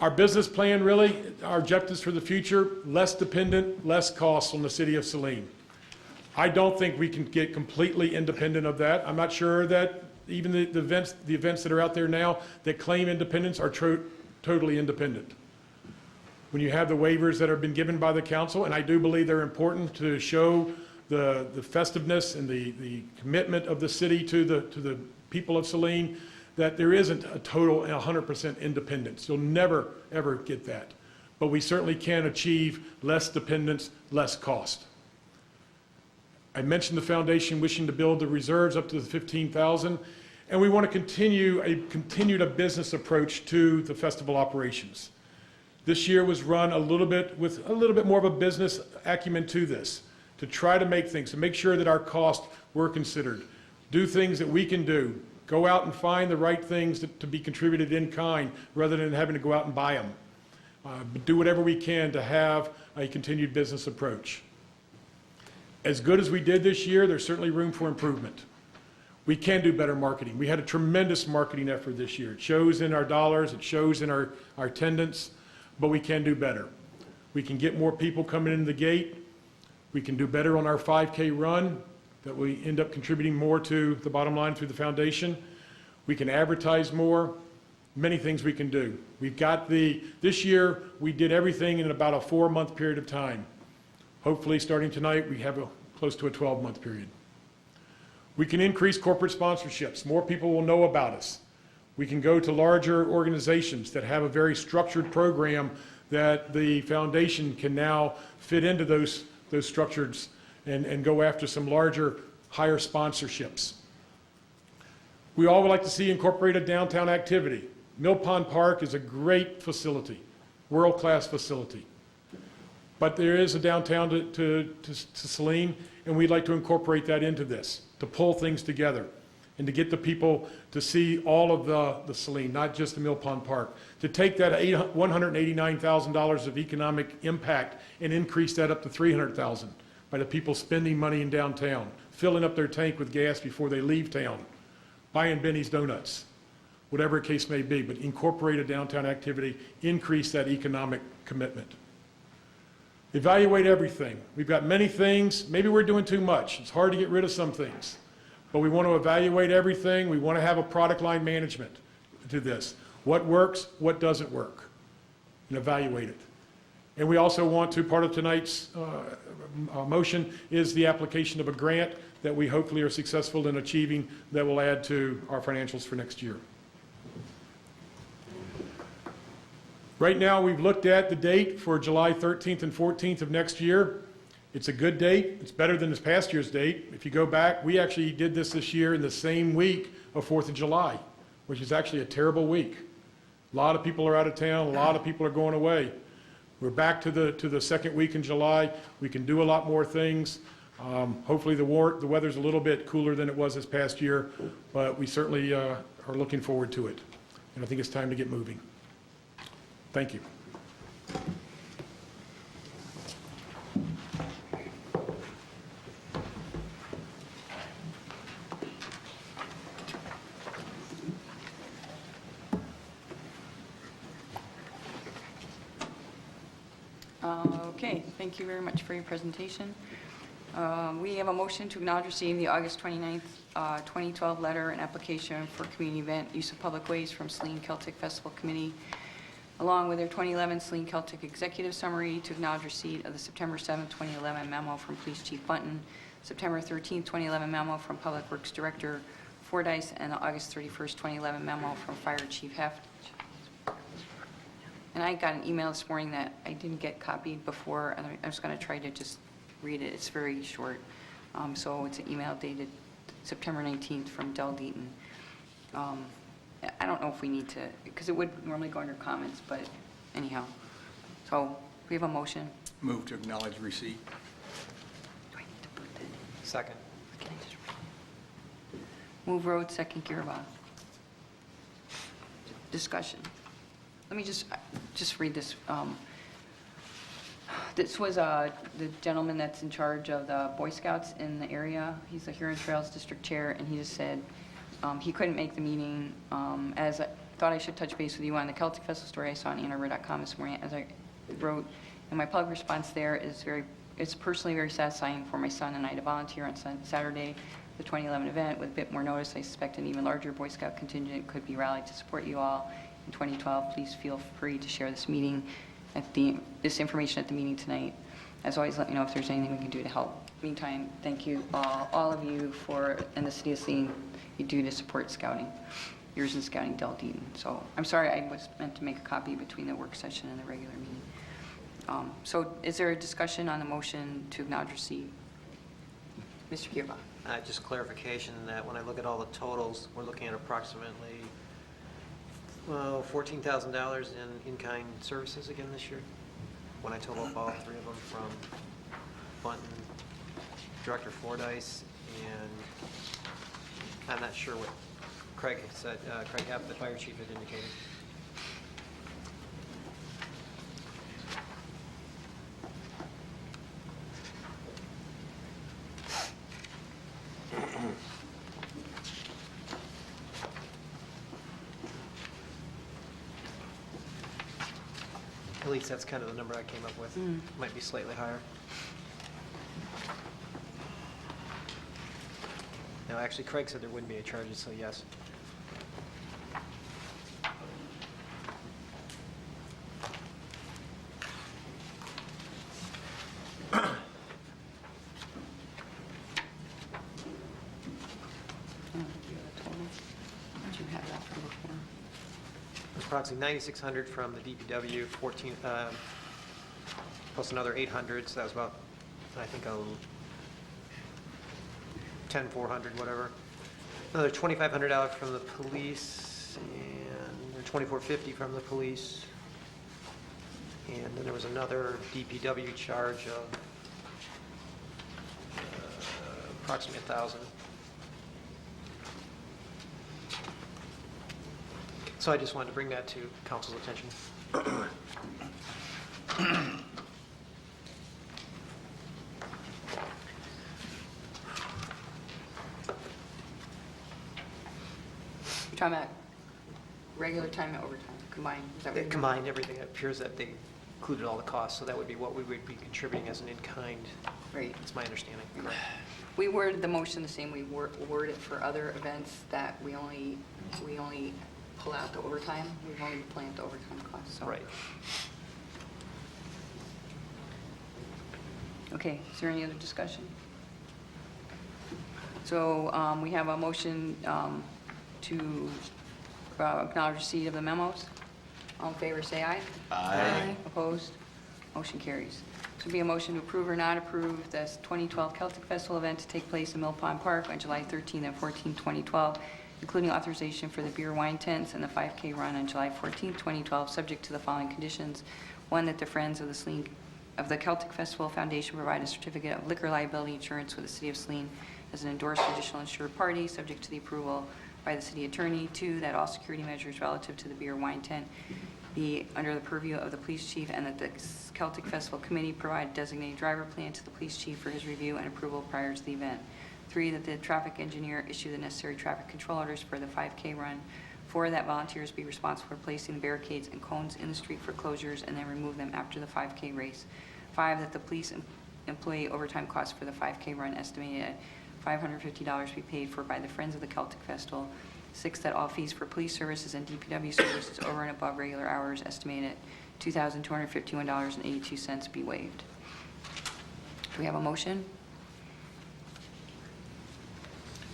Our business plan, really, our objectives for the future, less dependent, less costs on the city of Saline. I don't think we can get completely independent of that. I'm not sure that even the events that are out there now that claim independence are totally independent. When you have the waivers that have been given by the council, and I do believe they're important to show the festiveness and the commitment of the city to the people of Saline, that there isn't a total 100% independence. You'll never, ever get that. But we certainly can achieve less dependence, less cost. I mentioned the foundation wishing to build the reserves up to the 15,000, and we want to continue a business approach to the festival operations. This year was run with a little bit more of a business acumen to this, to try to make things, to make sure that our costs were considered, do things that we can do, go out and find the right things to be contributed in kind rather than having to go out and buy them. Do whatever we can to have a continued business approach. As good as we did this year, there's certainly room for improvement. We can do better marketing. We had a tremendous marketing effort this year. It shows in our dollars, it shows in our attendance, but we can do better. We can get more people coming in the gate. We can do better on our 5K run, that we end up contributing more to the bottom line through the foundation. We can advertise more, many things we can do. This year, we did everything in about a 4-month period of time. Hopefully, starting tonight, we have close to a 12-month period. We can increase corporate sponsorships. More people will know about us. We can go to larger organizations that have a very structured program that the foundation can now fit into those structures and go after some larger, higher sponsorships. We all would like to see incorporated downtown activity. Mill Pond Park is a great facility, world-class facility. But there is a downtown to Saline, and we'd like to incorporate that into this, to pull things together and to get the people to see all of the Saline, not just the Mill Pond Park. To take that $189,000 of economic impact and increase that up to $300,000 by the people spending money in downtown, filling up their tank with gas before they leave town, buying Benny's Donuts, whatever the case may be, but incorporate a downtown activity, increase that economic commitment. Evaluate everything. We've got many things. Maybe we're doing too much. It's hard to get rid of some things. But we want to evaluate everything. We want to have a product line management to this. What works, what doesn't work, and evaluate it. And we also want to, part of tonight's motion is the application of a grant that we hopefully are successful in achieving that will add to our financials for next year. Right now, we've looked at the date for July 13th and 14th of next year. It's a good date. It's better than this past year's date. If you go back, we actually did this year in the same week of 4th of July, which is actually a terrible week. A lot of people are out of town. A lot of people are going away. We're back to the second week in July. We can do a lot more things. Hopefully the weather's a little bit cooler than it was this past year, but we certainly are looking forward to it. And I think it's time to get moving. Thank you. Okay, thank you very much for your presentation. We have a motion to acknowledge receiving the August 29th, 2012 letter and application for community event use of public ways from Saline Celtic Festival Committee, along with their 2011 Saline Celtic Executive Summary, to acknowledge receipt of the September 7th, 2011 memo from Police Chief Bunton, September 13th, 2011 memo from Public Works Director Fordyce, and the August 31st, 2011 memo from Fire Chief Heft. And I got an email this morning that I didn't get copied before, and I was going to try to just read it. It's very short. So it's an email dated September 19th from Del Deaton. I don't know if we need to, because it would normally go under comments, but anyhow. So we have a motion. Move to acknowledge receipt. Do I need to put that? Second. Can I just read it? Move Road, second Girabah. Discussion. Let me just read this. This was the gentleman that's in charge of the Boy Scouts in the area. He's the Huron Trails District Chair, and he just said he couldn't make the meeting. As I thought I should touch base with you on the Celtic Festival story I saw on AnnArborr.com this morning. As I wrote, and my public response there is it's personally very satisfying for my son and I to volunteer on Saturday, the 2011 event. With a bit more notice, I suspect an even larger Boy Scout contingent could be rallied to support you all in 2012. Please feel free to share this information at the meeting tonight. As always, let me know if there's anything we can do to help. Meantime, thank you all of you and the city of Saline, you do to support scouting. Yours in Scouting, Del Deaton. So I'm sorry, I was meant to make a copy between the work session and the regular meeting. So is there a discussion on the motion to acknowledge receipt? Mr. Girabah. Just clarification that when I look at all the totals, we're looking at approximately $14,000 in-kind services again this year, when I total up all three of them from Bunton, Director Fordyce, and I'm not sure what Craig said, Craig Hepp, the fire chief, had indicated. At least that's kind of the number I came up with. Might be slightly higher. No, actually, Craig said there wouldn't be any charges, so yes. Approximately 9,600 from the DPW, 14 plus another 800, so that was about, I think, 10,400, whatever. Another $2,500 from the police, and $2,450 from the police, and then there was another DPW charge of approximately 1,000. So I just wanted to bring that to council's attention. You're talking about regular time and overtime combined? Is that what They you mean? combined everything. It appears that they included all the costs, so that would be what we would be contributing as an in-kind. Right. That's my understanding. Correct. We worded the motion the same we word it for other events, that we only pull out the overtime. We've only planned the overtime costs, so. Right. Okay, is there any other discussion? So we have a motion to acknowledge receipt of the memos. All in favor, say aye. Aye. Opposed? Motion carries. This would be a motion to approve or not approve this 2012 Celtic Festival event to take place in Mill Pond Park on July 13 and 14, 2012, including authorization for the beer wine tents and the 5K run on July 14, 2012, subject to the following conditions. One, that the Friends of the Saline of the Celtic Festival Foundation provide a certificate of liquor liability insurance with the City of Saline as an endorsed additional insured party, subject to the approval by the city attorney. Two, that all security measures relative to the beer wine tent be under the purview of the police chief, and that the Celtic Festival Committee provide a designated driver plan to the police chief for his review and approval prior to the event. Three, that the traffic engineer issue the necessary traffic control orders for the 5K run. Four, that volunteers be responsible for placing the barricades and cones in the street for closures and then remove them after the 5K race. Five, that the police employee overtime costs for the 5K run estimated at $550 be paid for by the Friends of the Celtic Festival. Six, that all fees for police services and DPW services over and above regular hours estimated at $2,251.82 be waived. Do we have a motion?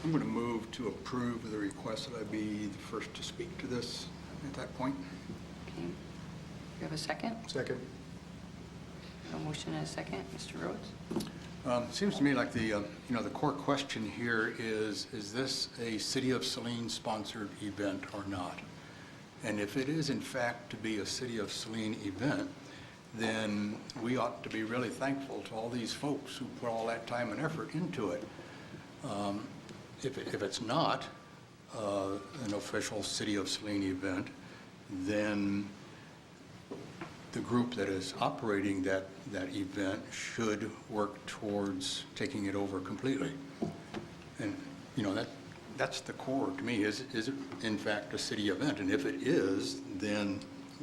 I'm going to move to approve the request that I be the first to speak to this at that point. Okay. Do you have a second? Second. A motion and a second. Mr. Rhodes? Seems to me like the core question here is this a City of Saline sponsored event or not? And if it is in fact to be a City of Saline event, then we ought to be really thankful to all these folks who put all that time and effort into it. If it's not an official City of Saline event, then the group that is operating that event should work towards taking it over completely. And, that's the core to me. Is it in fact a city event? And if it is, then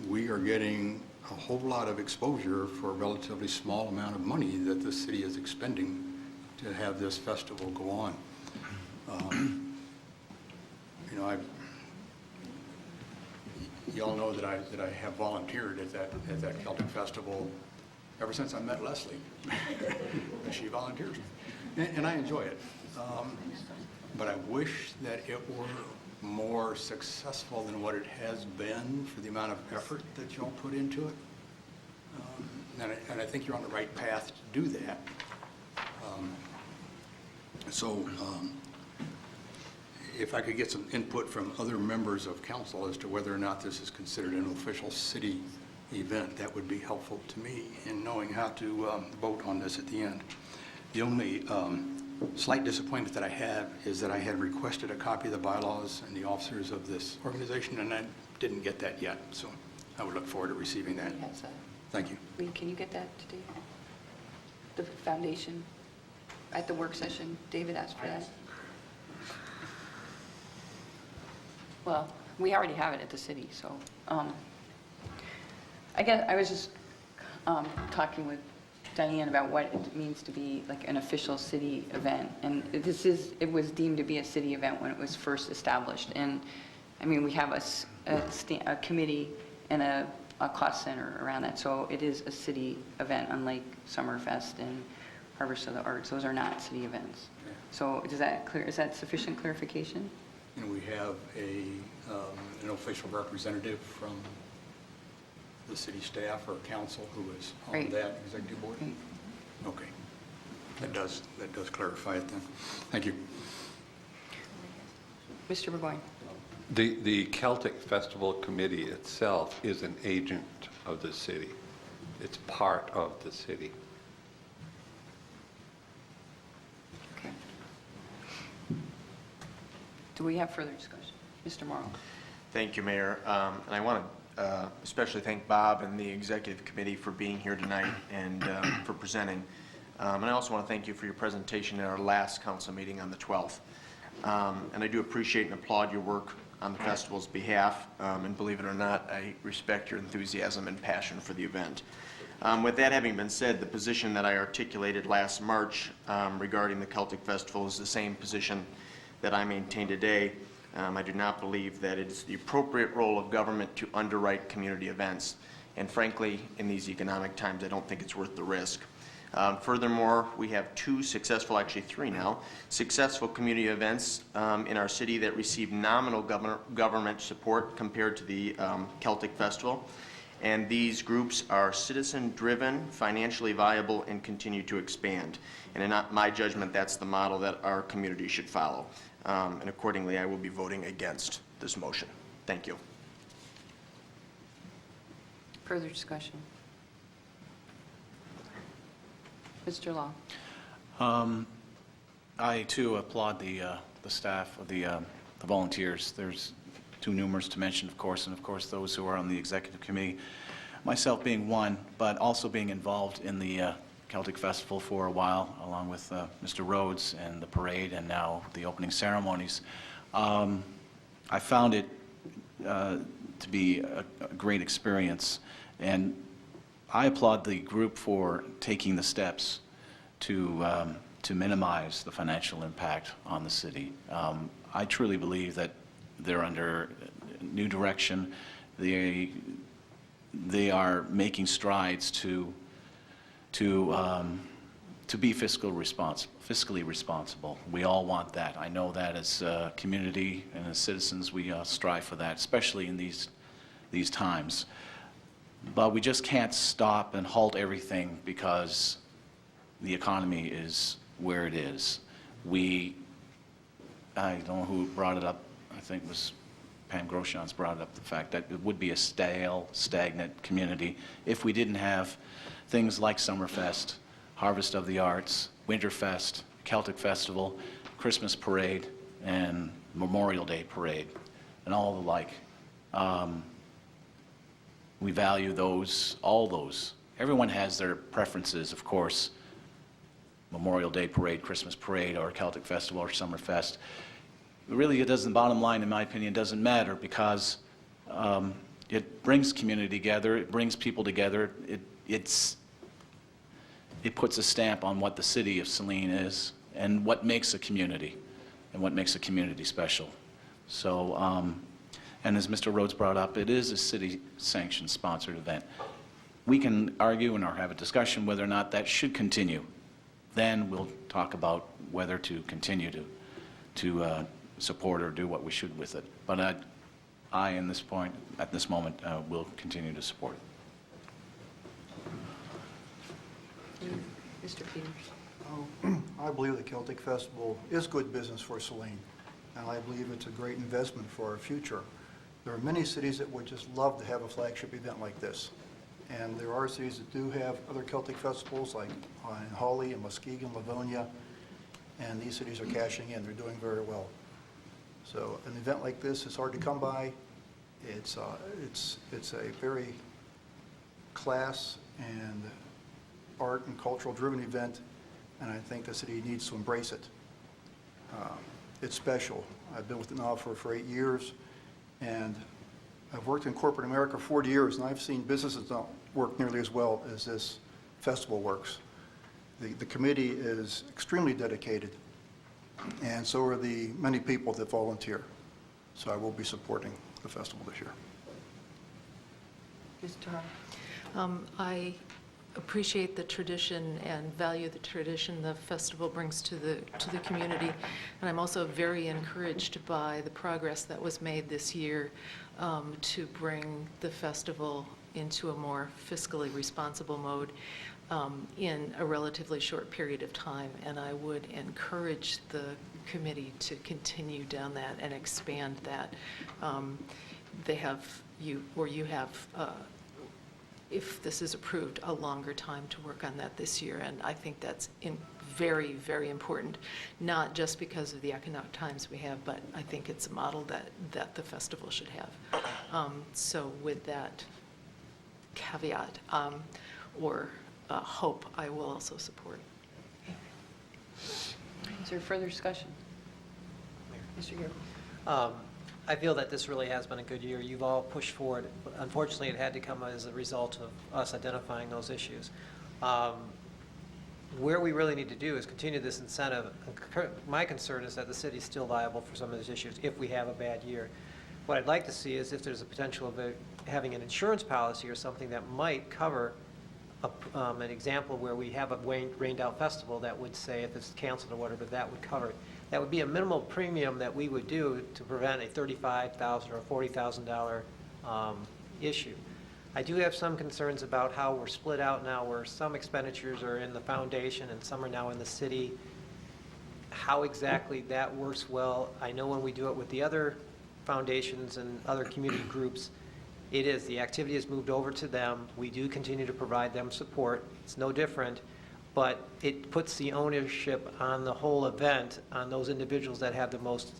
we are getting a whole lot of exposure for a relatively small amount of money that the city is expending to have this festival go on. You all know that I have volunteered at that Celtic Festival ever since I met Leslie. She volunteers, and I enjoy it. But I wish that it were more successful than what it has been for the amount of effort that y'all put into it. And I think you're on the right path to do that. If I could get some input from other members of council as to whether or not this is considered an official city event, that would be helpful to me in knowing how to vote on this at the end. The only slight disappointment that I have is that I had requested a copy of the bylaws and the officers of this organization, and I didn't get that yet, so I would look forward to receiving that. Yes, Thank you. Lee, can you get that today? The foundation at the work session, David asked for that. Well, we already have it at the city, so I guess I was just talking with Diane about what it means to be like an official city event, and it was deemed to be a city event when it was first established. And I mean, we have a committee and a cost center around that, so it is a city event, unlike Summerfest and Harvest of the Arts. Those are not city events. So is that sufficient clarification? And we have an official representative from the city staff or council who is on Right. that executive board? Right. Okay. That does clarify it then. Thank you. Mr. Burgoyne? The Celtic Festival Committee itself is an agent of the city. It's part of the city. Do we have further discussion? Mr. Morrow? Thank you, Mayor. And I want to especially thank Bob and the Executive Committee for being here tonight and for presenting. And I also want to thank you for your presentation at our last council meeting on the 12th. And I do appreciate and applaud your work on the festival's behalf. And believe it or not, I respect your enthusiasm and passion for the event. With that having been said, the position that I articulated last March regarding the Celtic Festival is the same position that I maintain today. I do not believe that it's the appropriate role of government to underwrite community events. And frankly, in these economic times, I don't think it's worth the risk. Furthermore, we have two successful, actually three now, successful community events in our city that receive nominal government support compared to the Celtic Festival. And these groups are citizen-driven, financially viable, and continue to expand. And in my judgment, that's the model that our community should follow. And accordingly, I will be voting against this motion. Thank you. Further discussion? Mr. Law. I too applaud the staff of the volunteers. There's too numerous to mention, of course, and of course those who are on the executive committee, myself being one, but also being involved in the Celtic Festival for a while, along with Mr. Rhodes and the parade and now the opening ceremonies. I found it to be a great experience, and I applaud the group for taking the steps to minimize the financial impact on the city. I truly believe that they're under new direction. They are making strides to be fiscally responsible. We all want that. I know that as a community and as citizens, we strive for that, especially in these times. But we just can't stop and halt everything because the economy is where it is. I don't know who brought it up, I think it was Pam Groshans brought up the fact that it would be a stale, stagnant community if we didn't have things like Summerfest, Harvest of the Arts, Winterfest, Celtic Festival, Christmas Parade, and Memorial Day Parade, and all the like. We value those, all those. Everyone has their preferences, of course. Memorial Day Parade, Christmas Parade, or Celtic Festival, or Summerfest. Really, it doesn't, bottom line, in my opinion, doesn't matter because it brings community together, it brings people together, it puts a stamp on what the city of Saline is and what makes a community and what makes a community special. So, and as Mr. Rhodes brought up, it is a city-sanctioned sponsored event. We can argue and or have a discussion whether or not that should continue. Then we'll talk about whether to continue to support or do what we should with it. But I, at this moment, will continue to support it. Mr. Peters. I believe the Celtic Festival is good business for Saline, and I believe it's a great investment for our future. There are many cities that would just love to have a flagship event like this. And there are cities that do have other Celtic festivals like in Hawley and Muskegon, Livonia, and these cities are cashing in. They're doing very well. So an event like this is hard to come by. It's a very class and art and cultural driven event, and I think the city needs to embrace it. It's special. I've been with it now for 8 years, and I've worked in corporate America 40 years, and I've seen businesses don't work nearly as well as this festival works. The committee is extremely dedicated, and so are the many people that volunteer. So I will be supporting the festival this year. Ms. Tarr. I appreciate the tradition and value the tradition the festival brings to the community, and I'm also very encouraged by the progress that was made this year to bring the festival into a more fiscally responsible mode in a relatively short period of time, and I would encourage the committee to continue down that and expand that. You have if this is approved, a longer time to work on that this year, and I think that's very, very important, not just because of the economic times we have, but I think it's a model that the festival should have. So with that caveat or hope, I will also support. Is there further discussion? Mr. Gill? I feel that this really has been a good year. You've all pushed forward. Unfortunately, it had to come as a result of us identifying those issues. Where we really need to do is continue this incentive. My concern is that the city's still liable for some of these issues if we have a bad year. What I'd like to see is if there's a potential of having an insurance policy or something that might cover an example where we have a rained out festival that would say if it's canceled or whatever, that would cover it. That would be a minimal premium that we would do to prevent a $35,000 or $40,000 issue. I do have some concerns about how we're split out now, where some expenditures are in the foundation and some are now in the city. How exactly that works well, I know when we do it with the other foundations and other community groups, the activity has moved over to them. We do continue to provide them support. It's no different, but it puts the ownership on the whole event on those individuals that have the most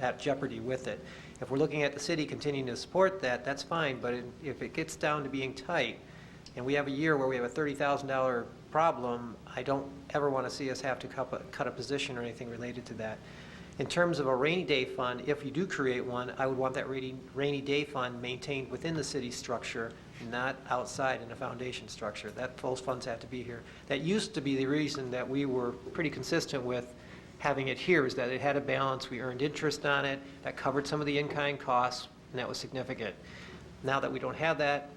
at jeopardy with it. If we're looking at the city continuing to support that, that's fine, but if it gets down to being tight, and we have a year where we have a $30,000 problem, I don't ever want to see us have to cut a position or anything related to that. In terms of a rainy day fund, if you do create one, I would want that rainy day fund maintained within the city structure, not outside in a foundation structure. Those funds have to be here. That used to be the reason that we were pretty consistent with having it here, is that it had a balance. We earned interest on it. That covered some of the in-kind costs, and that was significant. Now that we don't have that,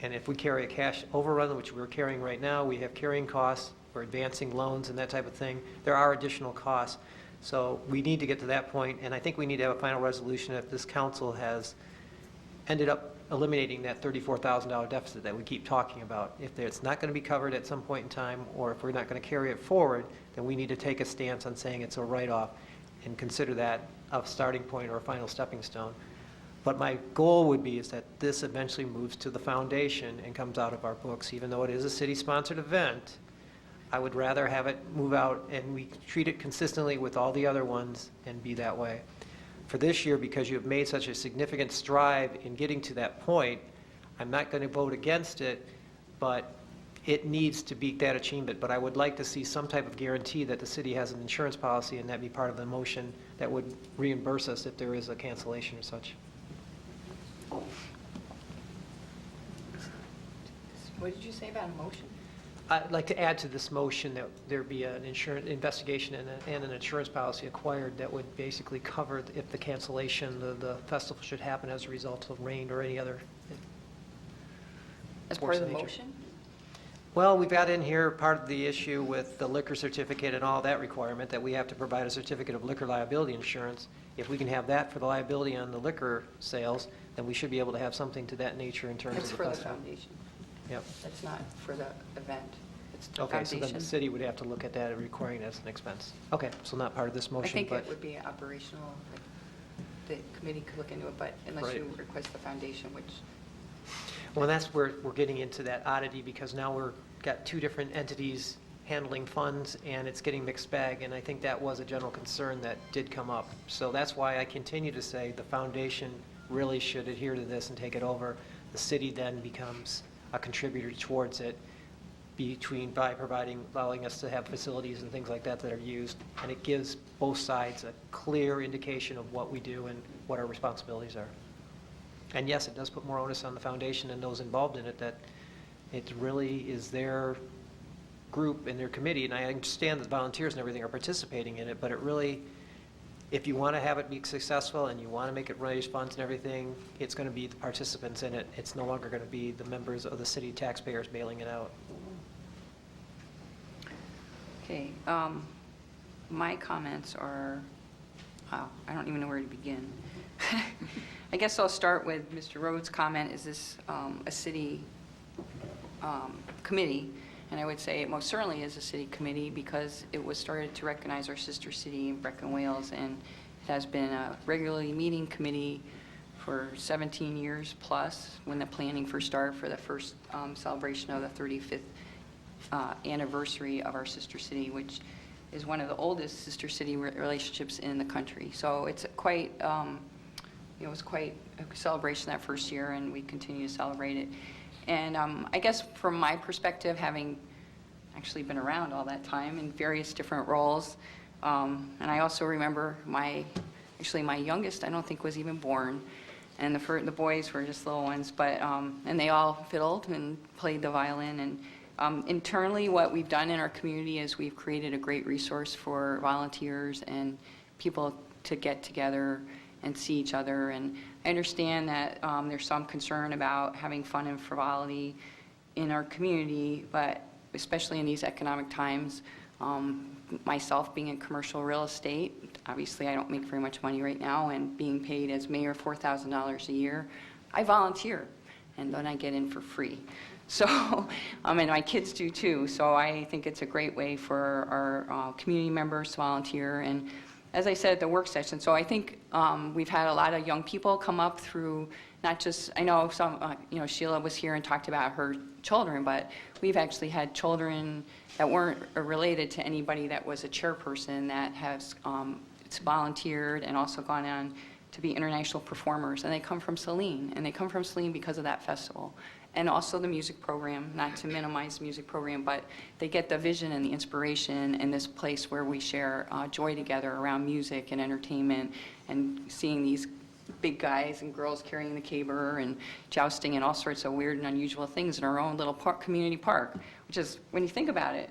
and if we carry a cash overrun, which we're carrying right now, we have carrying costs for advancing loans and that type of thing. There are additional costs. So we need to get to that point, and I think we need to have a final resolution if this council has ended up eliminating that $34,000 deficit that we keep talking about. If it's not going to be covered at some point in time, or if we're not going to carry it forward, then we need to take a stance on saying it's a write-off and consider that a starting point or a final stepping stone. But my goal would be is that this eventually moves to the foundation and comes out of our books, even though it is a city-sponsored event. I would rather have it move out and we treat it consistently with all the other ones and be that way. For this year, because you have made such a significant stride in getting to that point, I'm not going to vote against it, but it needs to beat that achievement. But I would like to see some type of guarantee that the city has an insurance policy and that be part of the motion that would reimburse us if there is a cancellation or such. What did you say about a motion? I'd like to add to this motion that there be an insurance investigation and an insurance policy acquired that would basically cover if the cancellation, the festival should happen as a result of rain or any other. As part of the motion? Well, we've got in here part of the issue with the liquor certificate and all that requirement that we have to provide a certificate of liquor liability insurance. If we can have that for the liability on the liquor sales, then we should be able to have something to that nature in terms That's of the for the festival. foundation. Yep. That's not for the event. It's the Okay, so foundation. then the city would have to look at that and requiring it as an expense. Okay, so not part of this I motion, think but it would be operational, like, the committee could look into it, but unless Right. you request the foundation, which, well, that's where we're getting into that oddity, because now we're got two different entities handling funds, and it's getting mixed bag, and I think that was a general concern that did come up. So that's why I continue to say the foundation really should adhere to this and take it over. The city then becomes a contributor towards it by allowing us to have facilities and things like that that are used, and it gives both sides a clear indication of what we do and what our responsibilities are. And yes, it does put more onus on the foundation and those involved in it, that it really is their group and their committee, and I understand that volunteers and everything are participating in it, but it really, if you want to have it be successful and you want to make it raise funds and everything, it's going to be the participants in it. It's no longer going to be the members of the city taxpayers bailing it out. okay. My comments are, wow, I don't even know where to begin. I guess I'll start with Mr. Rhodes' comment, is this a city committee? And I would say it most certainly is a city committee because it was started to recognize our sister city in Brecon, Wales, and it has been a regularly meeting committee for 17 years plus when the planning first started for the first celebration of the 35th anniversary of our sister city, which is one of the oldest sister city relationships in the country. So it's quite, it was quite a celebration that first year, and we continue to celebrate it. And I guess from my perspective, having actually been around all that time in various different roles, and I also remember my youngest, I don't think was even born, and the boys were just little ones, but and they all fiddled and played the violin. And internally, what we've done in our community is we've created a great resource for volunteers and people to get together and see each other. And I understand that there's some concern about having fun and frivolity in our community, but especially in these economic times, myself being in commercial real estate, obviously I don't make very much money right now, and being paid as mayor $4,000 a year, I volunteer, and then I get in for free. So, and my kids do too, so I think it's a great way for our community members to volunteer. And as I said at the work session, so I think we've had a lot of young people come up through, not just, I know some, Sheila was here and talked about her children, but we've actually had children that weren't related to anybody that was a chairperson that has volunteered and also gone on to be international performers. And they come from Saline, and they come from Saline because of that festival. And also the music program, not to minimize the music program, but they get the vision and the inspiration in this place where we share joy together around music and entertainment, and seeing these big guys and girls carrying the caber and jousting and all sorts of weird and unusual things in our own little community park, which is, when you think about it,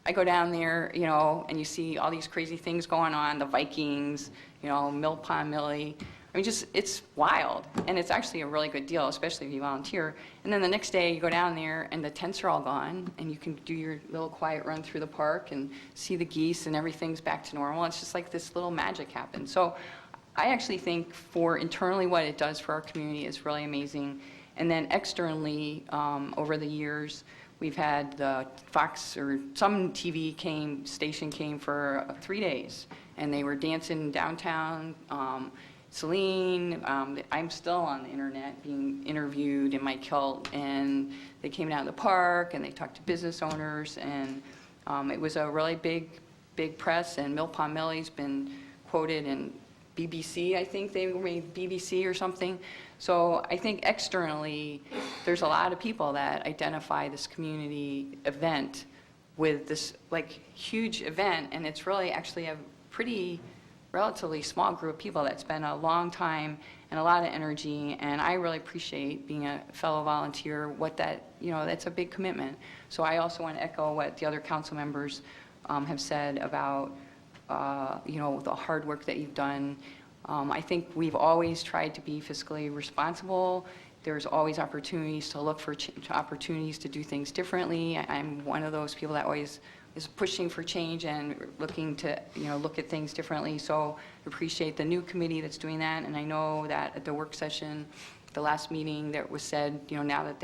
I go down there, and you see all these crazy things going on, the Vikings, Mill Pond Millie. I mean, it's wild, and it's actually a really good deal, especially if you volunteer. And then the next day, you go down there, and the tents are all gone, and you can do your little quiet run through the park and see the geese, and everything's back to normal. It's just like this little magic happens. So I actually think for internally what it does for our community is really amazing. And then externally, over the years, we've had the Fox or some TV station came for 3 days, and they were dancing downtown Saline. I'm still on the internet being interviewed in my kilt, and they came down to the park and they talked to business owners, and it was a really big press, and Mill Pond Millie's been quoted in BBC, I think they made BBC or something. So I think externally, there's a lot of people that identify this community event with this huge event, and it's really actually a pretty relatively small group of people that spend a long time and a lot of energy, and I really appreciate being a fellow volunteer, that's a big commitment. So I also want to echo what the other council members have said about the hard work that you've done. I think we've always tried to be fiscally responsible. There's always opportunities to look for opportunities to do things differently. I'm one of those people that always is pushing for change and looking to look at things differently. So appreciate the new committee that's doing that. And I know that at the work session, the last meeting, that was said, now that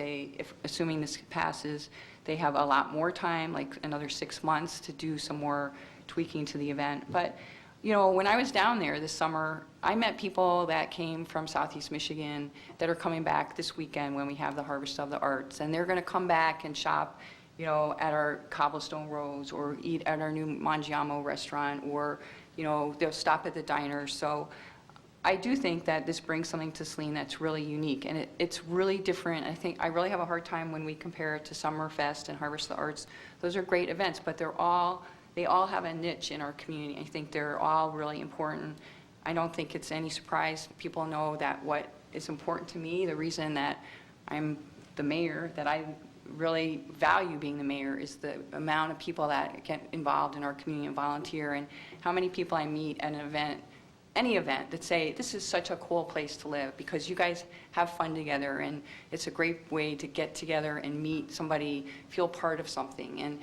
assuming this passes, they have a lot more time, like another 6 months, to do some more tweaking to the event. But when I was down there this summer, I met people that came from Southeast Michigan that are coming back this weekend when we have the Harvest of the Arts, and they're going to come back and shop at our Cobblestone Rose, or eat at our new Mangiamo restaurant, or they'll stop at the diner. So I do think that this brings something to Saline that's really unique, and it's really different. I think I really have a hard time when we compare it to Summerfest and Harvest of the Arts. Those are great events, but they all have a niche in our community. I think they're all really important. I don't think it's any surprise. People know that what is important to me, the reason that I'm the mayor, that I really value being the mayor, is the amount of people that get involved in our community and volunteer, and how many people I meet at an event, any event, that say, this is such a cool place to live because you guys have fun together, and it's a great way to get together and meet somebody, feel part of something. And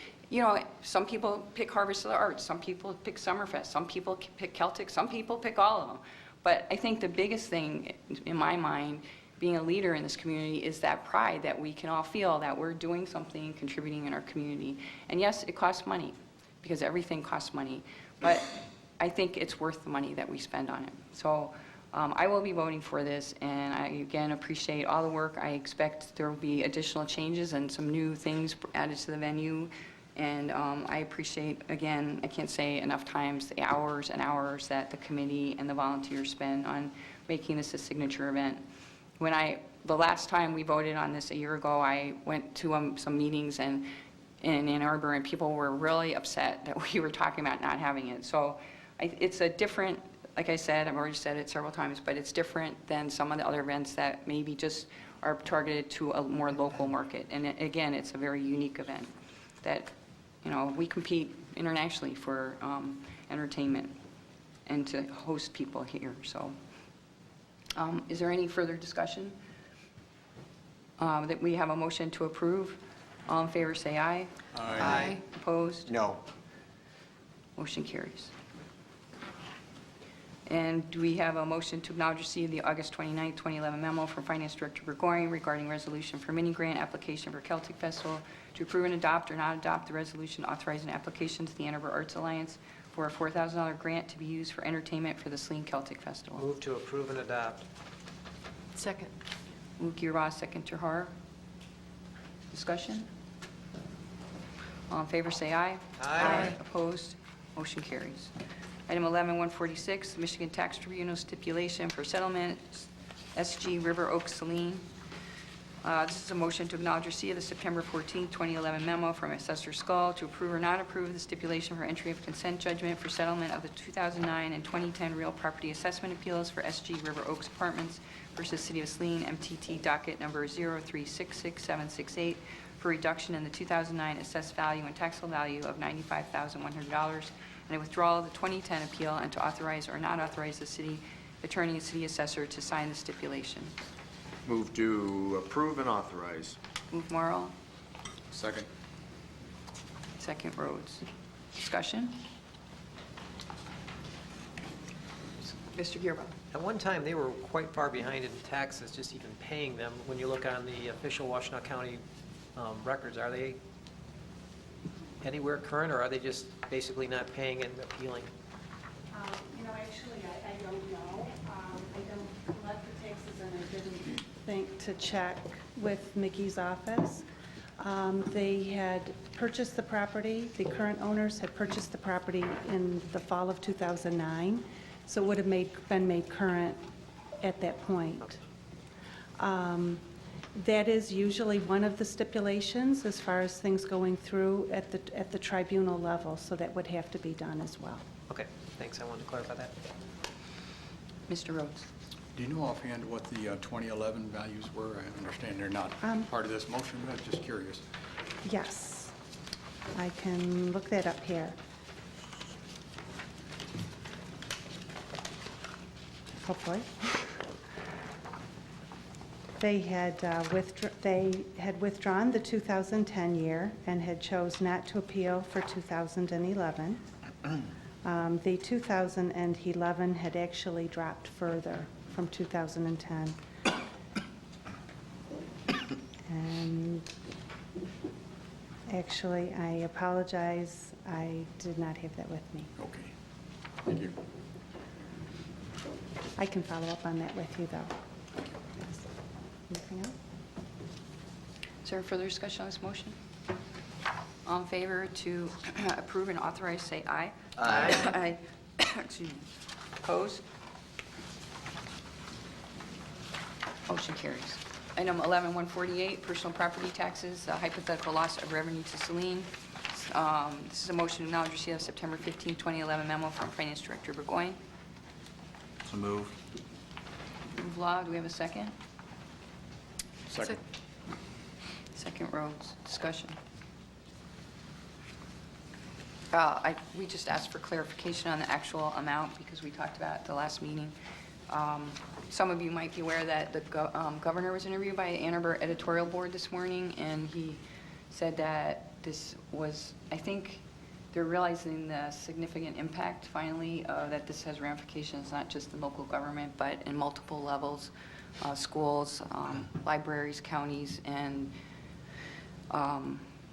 some people pick Harvest of the Arts, some people pick Summerfest, some people pick Celtic, some people pick all of them. But I think the biggest thing in my mind, being a leader in this community, is that pride that we can all feel that we're doing something, contributing in our community. And yes, it costs money, because everything costs money, but I think it's worth the money that we spend on it. So I will be voting for this, and I again appreciate all the work. I expect there will be additional changes and some new things added to the venue And I appreciate, again, I can't say enough times, the hours and hours that the committee and the volunteers spend on making this a signature event. The last time we voted on this a year ago, I went to some meetings in Ann Arbor, and people were really upset that we were talking about not having it. So it's a different, like I said, I've already said it several times, but it's different than some of the other events that maybe just are targeted to a more local market. And again, it's a very unique event that, we compete internationally for entertainment and to host people here. So is there any further discussion? That we have a motion to approve. All in favor, say aye. Aye. Aye. Opposed? No. Motion carries. And do we have a motion to acknowledge receipt of the August 29, 2011 memo from Finance Director Gregorian regarding resolution for mini grant application for Celtic Festival to approve and adopt or not adopt the resolution authorizing application to the Ann Arbor Arts Alliance for a $4,000 grant to be used for entertainment for the Saline Celtic Festival? Move to approve and adopt. Second. Moved Giroir, second Tahar. Discussion? All in favor, say aye. Aye. Opposed? Motion carries. Item 11-146, Michigan Tax Tribunal stipulation for settlement, SG River Oaks Saline. This is a motion to acknowledge receipt of the September 14, 2011 memo from Assessor Skull to approve or not approve the stipulation for entry of consent judgment for settlement of the 2009 and 2010 real property assessment appeals for SG River Oaks Apartments versus City of Saline, MTT docket number 0366768 for reduction in the 2009 assessed value and taxable value of $95,100 and a withdrawal of the 2010 appeal, and to authorize or not authorize the city attorney and city assessor to sign the stipulation. Move to approve and authorize. Move Morrow. Second. Second Rhodes. Discussion? Mr. Gearba. At one time, they were quite far behind in taxes, just even paying them. When you look on the official Washtenaw County records, are they anywhere current, or are they just basically not paying and appealing? Actually, I don't know. I don't collect the taxes, and I didn't think to check with Mickey's office. They had purchased the property, the current owners had purchased the property in the fall of 2009, so it would have been made current at that point. That is usually one of the stipulations as far as things going through at the tribunal level, so that would have to be done as well. Okay, thanks. I wanted to clarify that. Mr. Rhodes. Do you know offhand what the 2011 values were? I understand they're not part of this motion, but I'm just curious. Yes, I can look that up here. Hopefully. They had withdrawn the 2010 year and had chose not to appeal for 2011. The 2011 had actually dropped further from 2010. And actually, I apologize, I did not have that with me. Okay. Thank you. I can follow up on that with you, though. Yes. Anything else? Is there further discussion on this motion? All in favor to approve and authorize, say aye. Aye. Aye. Excuse me. Opposed? Motion carries. Item 11-148, personal property taxes, hypothetical loss of revenue to Saline. This is a motion to acknowledge receipt of September 15, 2011 memo from Finance Director Burgoyne. So moved. Move law. Do we have a second? Second. Second Rhodes. Discussion. We just asked for clarification on the actual amount because we talked about it at the last meeting. Some of you might be aware that the governor was interviewed by the Ann Arbor editorial board this morning, and he said that this was, I think they're realizing the significant impact finally that this has ramifications, not just in local government, but in multiple levels, schools, libraries, counties, and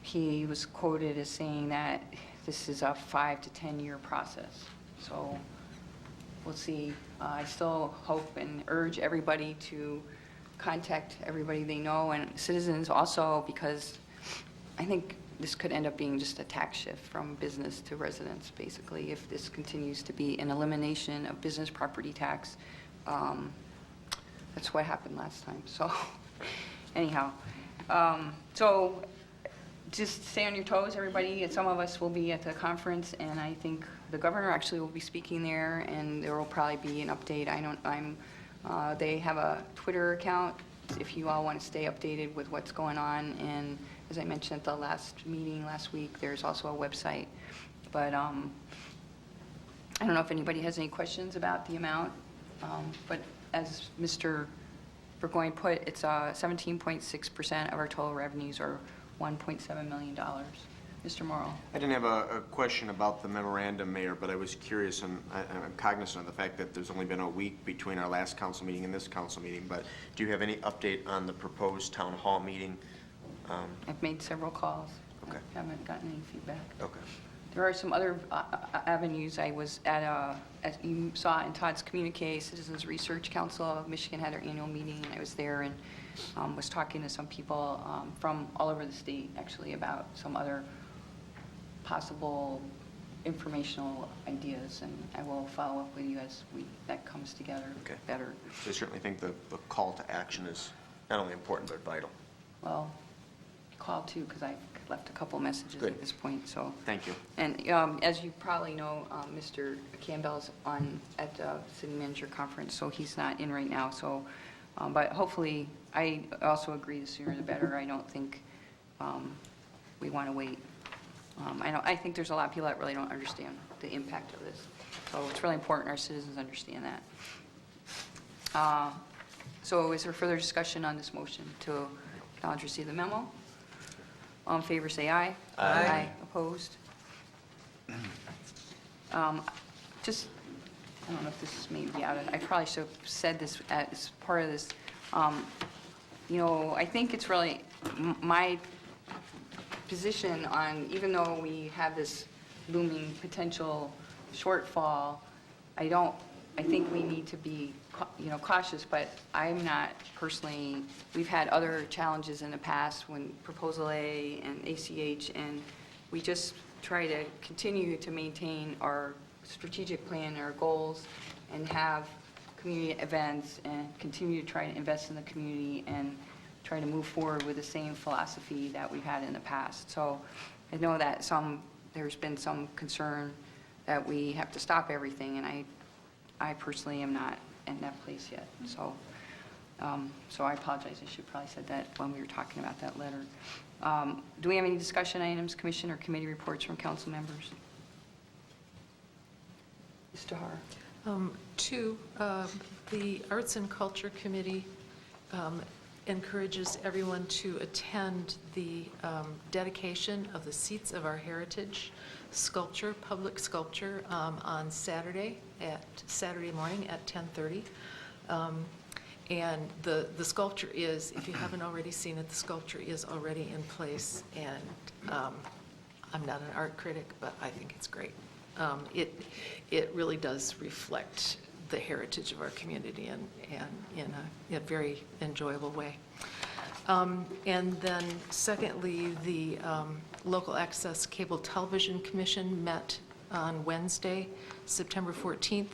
he was quoted as saying that this is a 5 to 10 year process. So we'll see. I still hope and urge everybody to contact everybody they know and citizens also, because I think this could end up being just a tax shift from business to residents, basically, if this continues to be an elimination of business property tax. That's what happened last time, so anyhow. So just stay on your toes, everybody. And some of us will be at the conference, and I think the governor actually will be speaking there, and there will probably be an update. They have a Twitter account if you all want to stay updated with what's going on. And as I mentioned at the last meeting last week, there's also a website. But I don't know if anybody has any questions about the amount. But as Mr. Burgoyne put, it's 17.6% of our total revenues, or $1.7 million. Mr. Morrow. I didn't have a question about the memorandum, Mayor, but I was curious, and I'm cognizant of the fact that there's only been a week between our last council meeting and this council meeting, but do you have any update on the proposed town hall meeting? I've made several calls. Okay. I haven't gotten any feedback. Okay. There are some other avenues. I was at as you saw in Todd's communique, Citizens Research Council of Michigan had their annual meeting, and I was there and was talking to some people from all over the state, actually, about some other possible informational ideas, and I will follow up with you as that comes together better. So I certainly think the call to action is not only important but vital. Well, call too, because I left a couple messages at this point. So thank you. And as you probably know, Mr. Campbell's at the city manager conference, so he's not in right now. So, but hopefully, I also agree the sooner the better. I don't think we want to wait. I think there's a lot of people that really don't understand the impact of this. So it's really important our citizens understand that. So is there further discussion on this motion to acknowledge receipt of the memo? All in favor, say aye. Aye. Opposed? Just, I don't know if this is maybe out of, I probably should have said this as part of this. I think it's really my position on, even though we have this looming potential shortfall, I think we need to be, cautious, but I'm not personally, we've had other challenges in the past when Proposal A and ACH, and we just try to continue to maintain our strategic plan, our goals, and have community events, and continue to try to invest in the community and try to move forward with the same philosophy that we've had in the past. So I know that there's been some concern that we have to stop everything, and I personally am not in that place yet. So I apologize. I should probably said that when we were talking about that letter. Do we have any discussion items, commission or committee reports from council members? Mr. Har. Two, the Arts and Culture Committee encourages everyone to attend the dedication of the Seats of Our Heritage sculpture, public sculpture, on Saturday morning at 10:30. And the sculpture is, if you haven't already seen it, the sculpture is already in place, and I'm not an art critic, but I think it's great. It really does reflect the heritage of our community and in a very enjoyable way. And then secondly, the Local Access Cable Television Commission met on Wednesday, September 14th.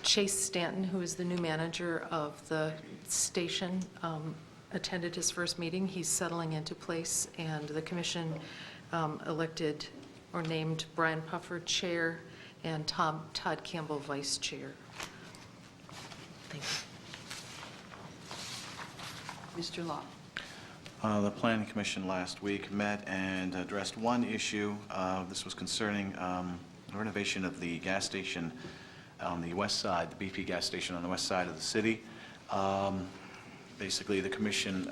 Chase Stanton, who is the new manager of the station, attended his first meeting. He's settling into place, and the commission elected or named Brian Puffer chair and Todd Campbell vice chair. Thank you. Mr. Law. The Planning Commission last week met and addressed one issue. This was concerning the renovation of the gas station on the west side, the BP gas station on the west side of the city. Basically, the commission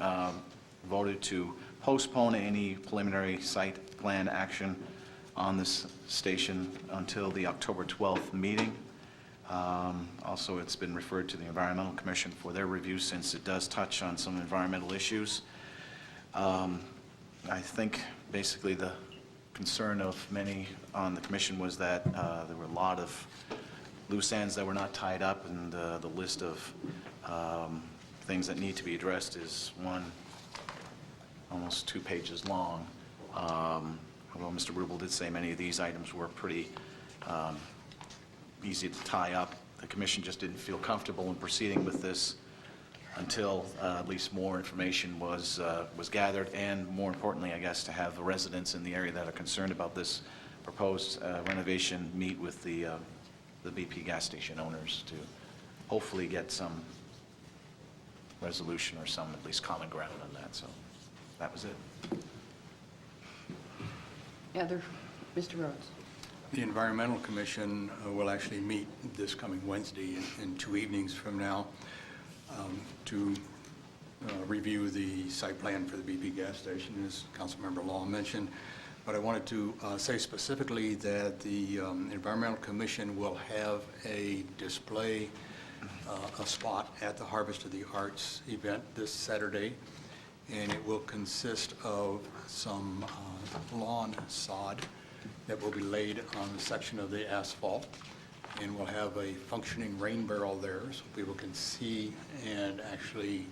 voted to postpone any preliminary site plan action on this station until the October 12th meeting. Also, it's been referred to the Environmental Commission for their review, since it does touch on some environmental issues. I think basically the concern of many on the commission was that there were a lot of loose ends that were not tied up, and the list of things that need to be addressed is one almost 2 pages long. Although Mr. Rubel did say many of these items were pretty easy to tie up, the commission just didn't feel comfortable in proceeding with this until at least more information was gathered, and more importantly, I guess, to have the residents in the area that are concerned about this proposed renovation meet with the BP gas station owners to hopefully get some resolution or some at least common ground on that. So that was it. Mr. Rhodes. The Environmental Commission will actually meet this coming Wednesday in 2 evenings from now to review the site plan for the BP gas station, as Councilmember Law mentioned. But I wanted to say specifically that the Environmental Commission will have a display, a spot at the Harvest of the Arts event this Saturday, and it will consist of some lawn sod that will be laid on a section of the asphalt, and we'll have a functioning rain barrel there so people can see and actually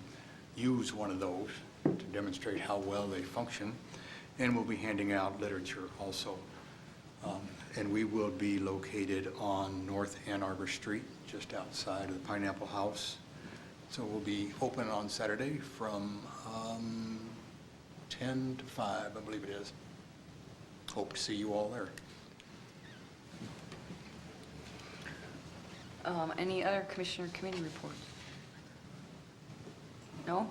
use one of those to demonstrate how well they function. And we'll be handing out literature also. And we will be located on North Ann Arbor Street, just outside of the Pineapple House. So we'll be open on Saturday from 10 to 5, I believe it is. Hope to see you all there. Any other commissioner committee reports? No?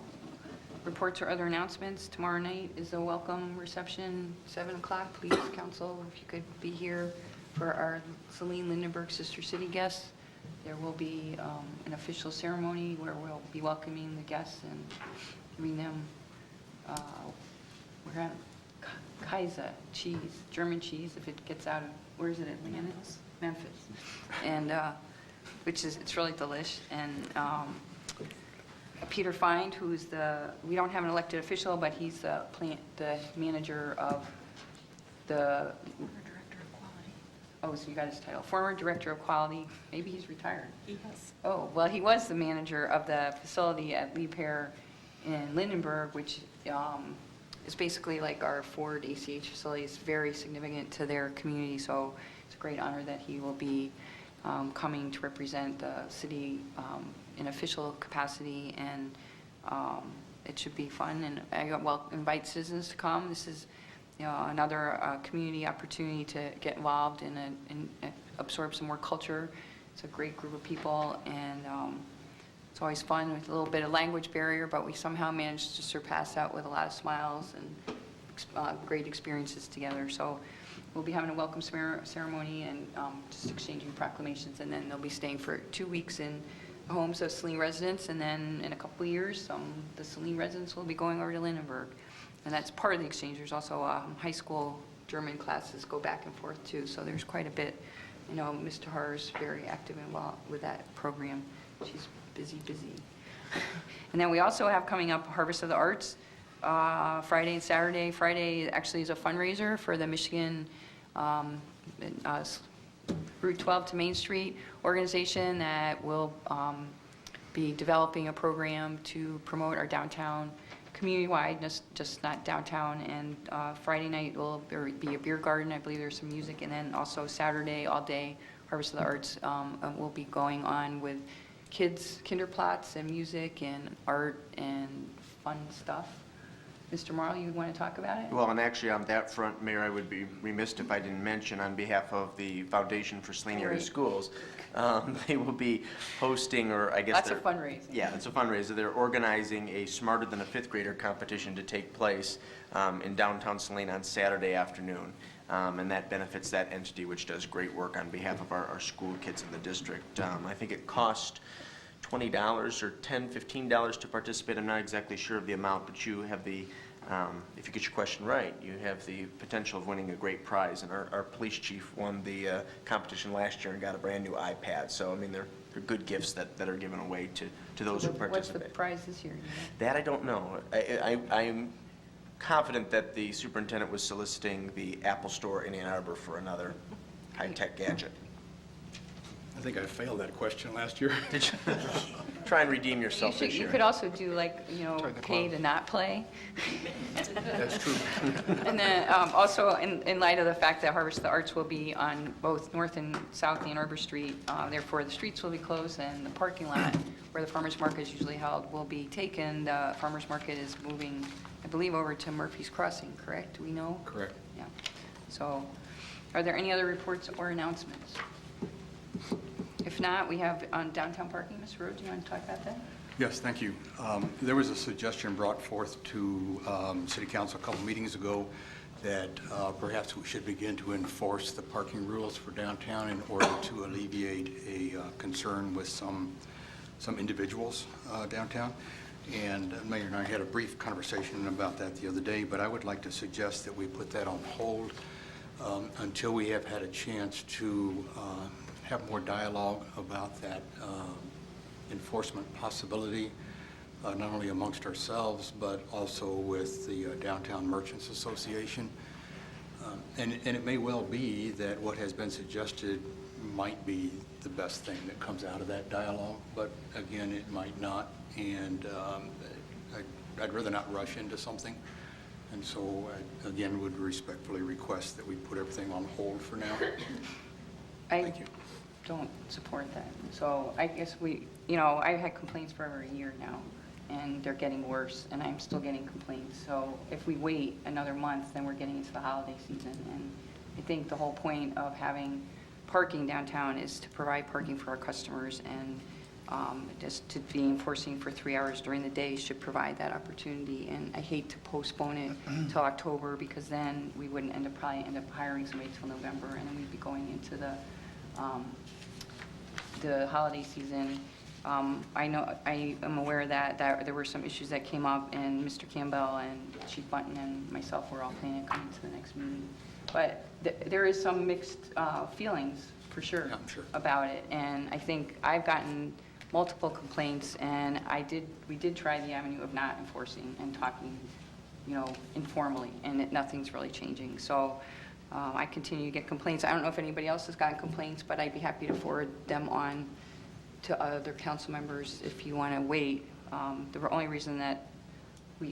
Reports or other announcements? Tomorrow night is a welcome reception, 7 o'clock. Please, council, if you could be here for our Saline Lindenberg Sister City guests. There will be an official ceremony where we'll be welcoming the guests and giving them, we're at Kaiser cheese, German cheese, if it gets out of, where is it, Atlanta? Memphis. And, which is, it's really delish. And Peter Find, who's we don't have an elected official, but he's the manager of the, oh, so you got his title, former director of quality, maybe he's retired. He has. Oh, well, he was the manager of the facility at Lee Pear in Lindenberg, which is basically like our Ford ACH facility. It's very significant to their community, so it's a great honor that he will be coming to represent the city in official capacity, and it should be fun. And I invite citizens to come. This is another community opportunity to get involved and absorb some more culture. It's a great group of people, and it's always fun with a little bit of language barrier, but we somehow managed to surpass that with a lot of smiles and great experiences together. So we'll be having a welcome ceremony and just exchanging proclamations, and then they'll be staying for 2 weeks in homes of Saline residents, and then in a couple of years, the Saline residents will be going over to Lindenberg. And that's part of the exchange. There's also high school German classes go back and forth too, so there's quite a bit. You know, Ms. Tahar's very active and involved with that program. She's busy. And then we also have coming up Harvest of the Arts, Friday and Saturday. Friday actually is a fundraiser for the Michigan Route 12 to Main Street organization that will be developing a program to promote our downtown community-wide, just not downtown. And Friday night will be a beer garden. I believe there's some music. And then also Saturday, all day, Harvest of the Arts will be going on with kids, kinderplots, and music and art and fun stuff. Mr. Morrow, you want to talk about it? Well, and actually on that front, Mayor, I would be remiss if I didn't mention on behalf of the Foundation for Saline Area Schools, they will be hosting, or I guess Lots of fundraising. Yeah, it's a fundraiser. They're organizing a Smarter Than a Fifth Grader competition to take place in downtown Saline on Saturday afternoon. And that benefits that entity, which does great work on behalf of our school kids in the district. I think it cost $20 or $10, $15 to participate. I'm not exactly sure of the amount, but you have the, if you get your question right, you have the potential of winning a great prize. And our police chief won the competition last year and got a brand new iPad. So, I mean, they're good gifts that are given away to those who participate. What's the prize this year? That I don't know. I'm confident that the superintendent was soliciting the Apple Store in Ann Arbor for another high-tech gadget. I think I failed that question last year. Did you? Try and redeem yourself this You year. could also do like, Turn the pay clock. to not play. That's true. And then also, in light of the fact that Harvest of the Arts will be on both North and South Ann Arbor Street, therefore the streets will be closed and the parking lot where the farmer's market is usually held will be taken. The farmer's market is moving, I believe, over to Murphy's Crossing, correct? Do we know? Correct. Yeah. So are there any other reports or announcements? If not, we have on downtown parking. Mr. Rowe, do you want to talk about that? Yes, thank you. There was a suggestion brought forth to City Council a couple meetings ago that perhaps we should begin to enforce the parking rules for downtown in order to alleviate a concern with some individuals downtown. And Mayor and I had a brief conversation about that the other day, but I would like to suggest that we put that on hold until we have had a chance to have more dialogue about that enforcement possibility, not only amongst ourselves, but also with the Downtown Merchants Association. And it may well be that what has been suggested might be the best thing that comes out of that dialogue, but again, it might not. And I'd rather not rush into something. And so I, again, would respectfully request that we put everything on hold for now. Thank you. Don't support that. So I guess I've had complaints for over a year now, and they're getting worse, and I'm still getting complaints. So if we wait another month, then we're getting into the holiday season. And I think the whole point of having parking downtown is to provide parking for our customers, and just to be enforcing for 3 hours during the day should provide that opportunity. And I hate to postpone it until October, because then we wouldn't probably end up hiring somebody till November, and then we'd be going into the holiday season. I am aware that there were some issues that came up, and Mr. Campbell and Chief Bunton and myself were all planning on coming to the next meeting. But there is some mixed feelings, for sure, about it. And I think I've gotten multiple complaints, and we did try the avenue of not enforcing and talking, informally, and nothing's really changing. So I continue to get complaints. I don't know if anybody else has gotten complaints, but I'd be happy to forward them on to other council members if you want to wait. The only reason that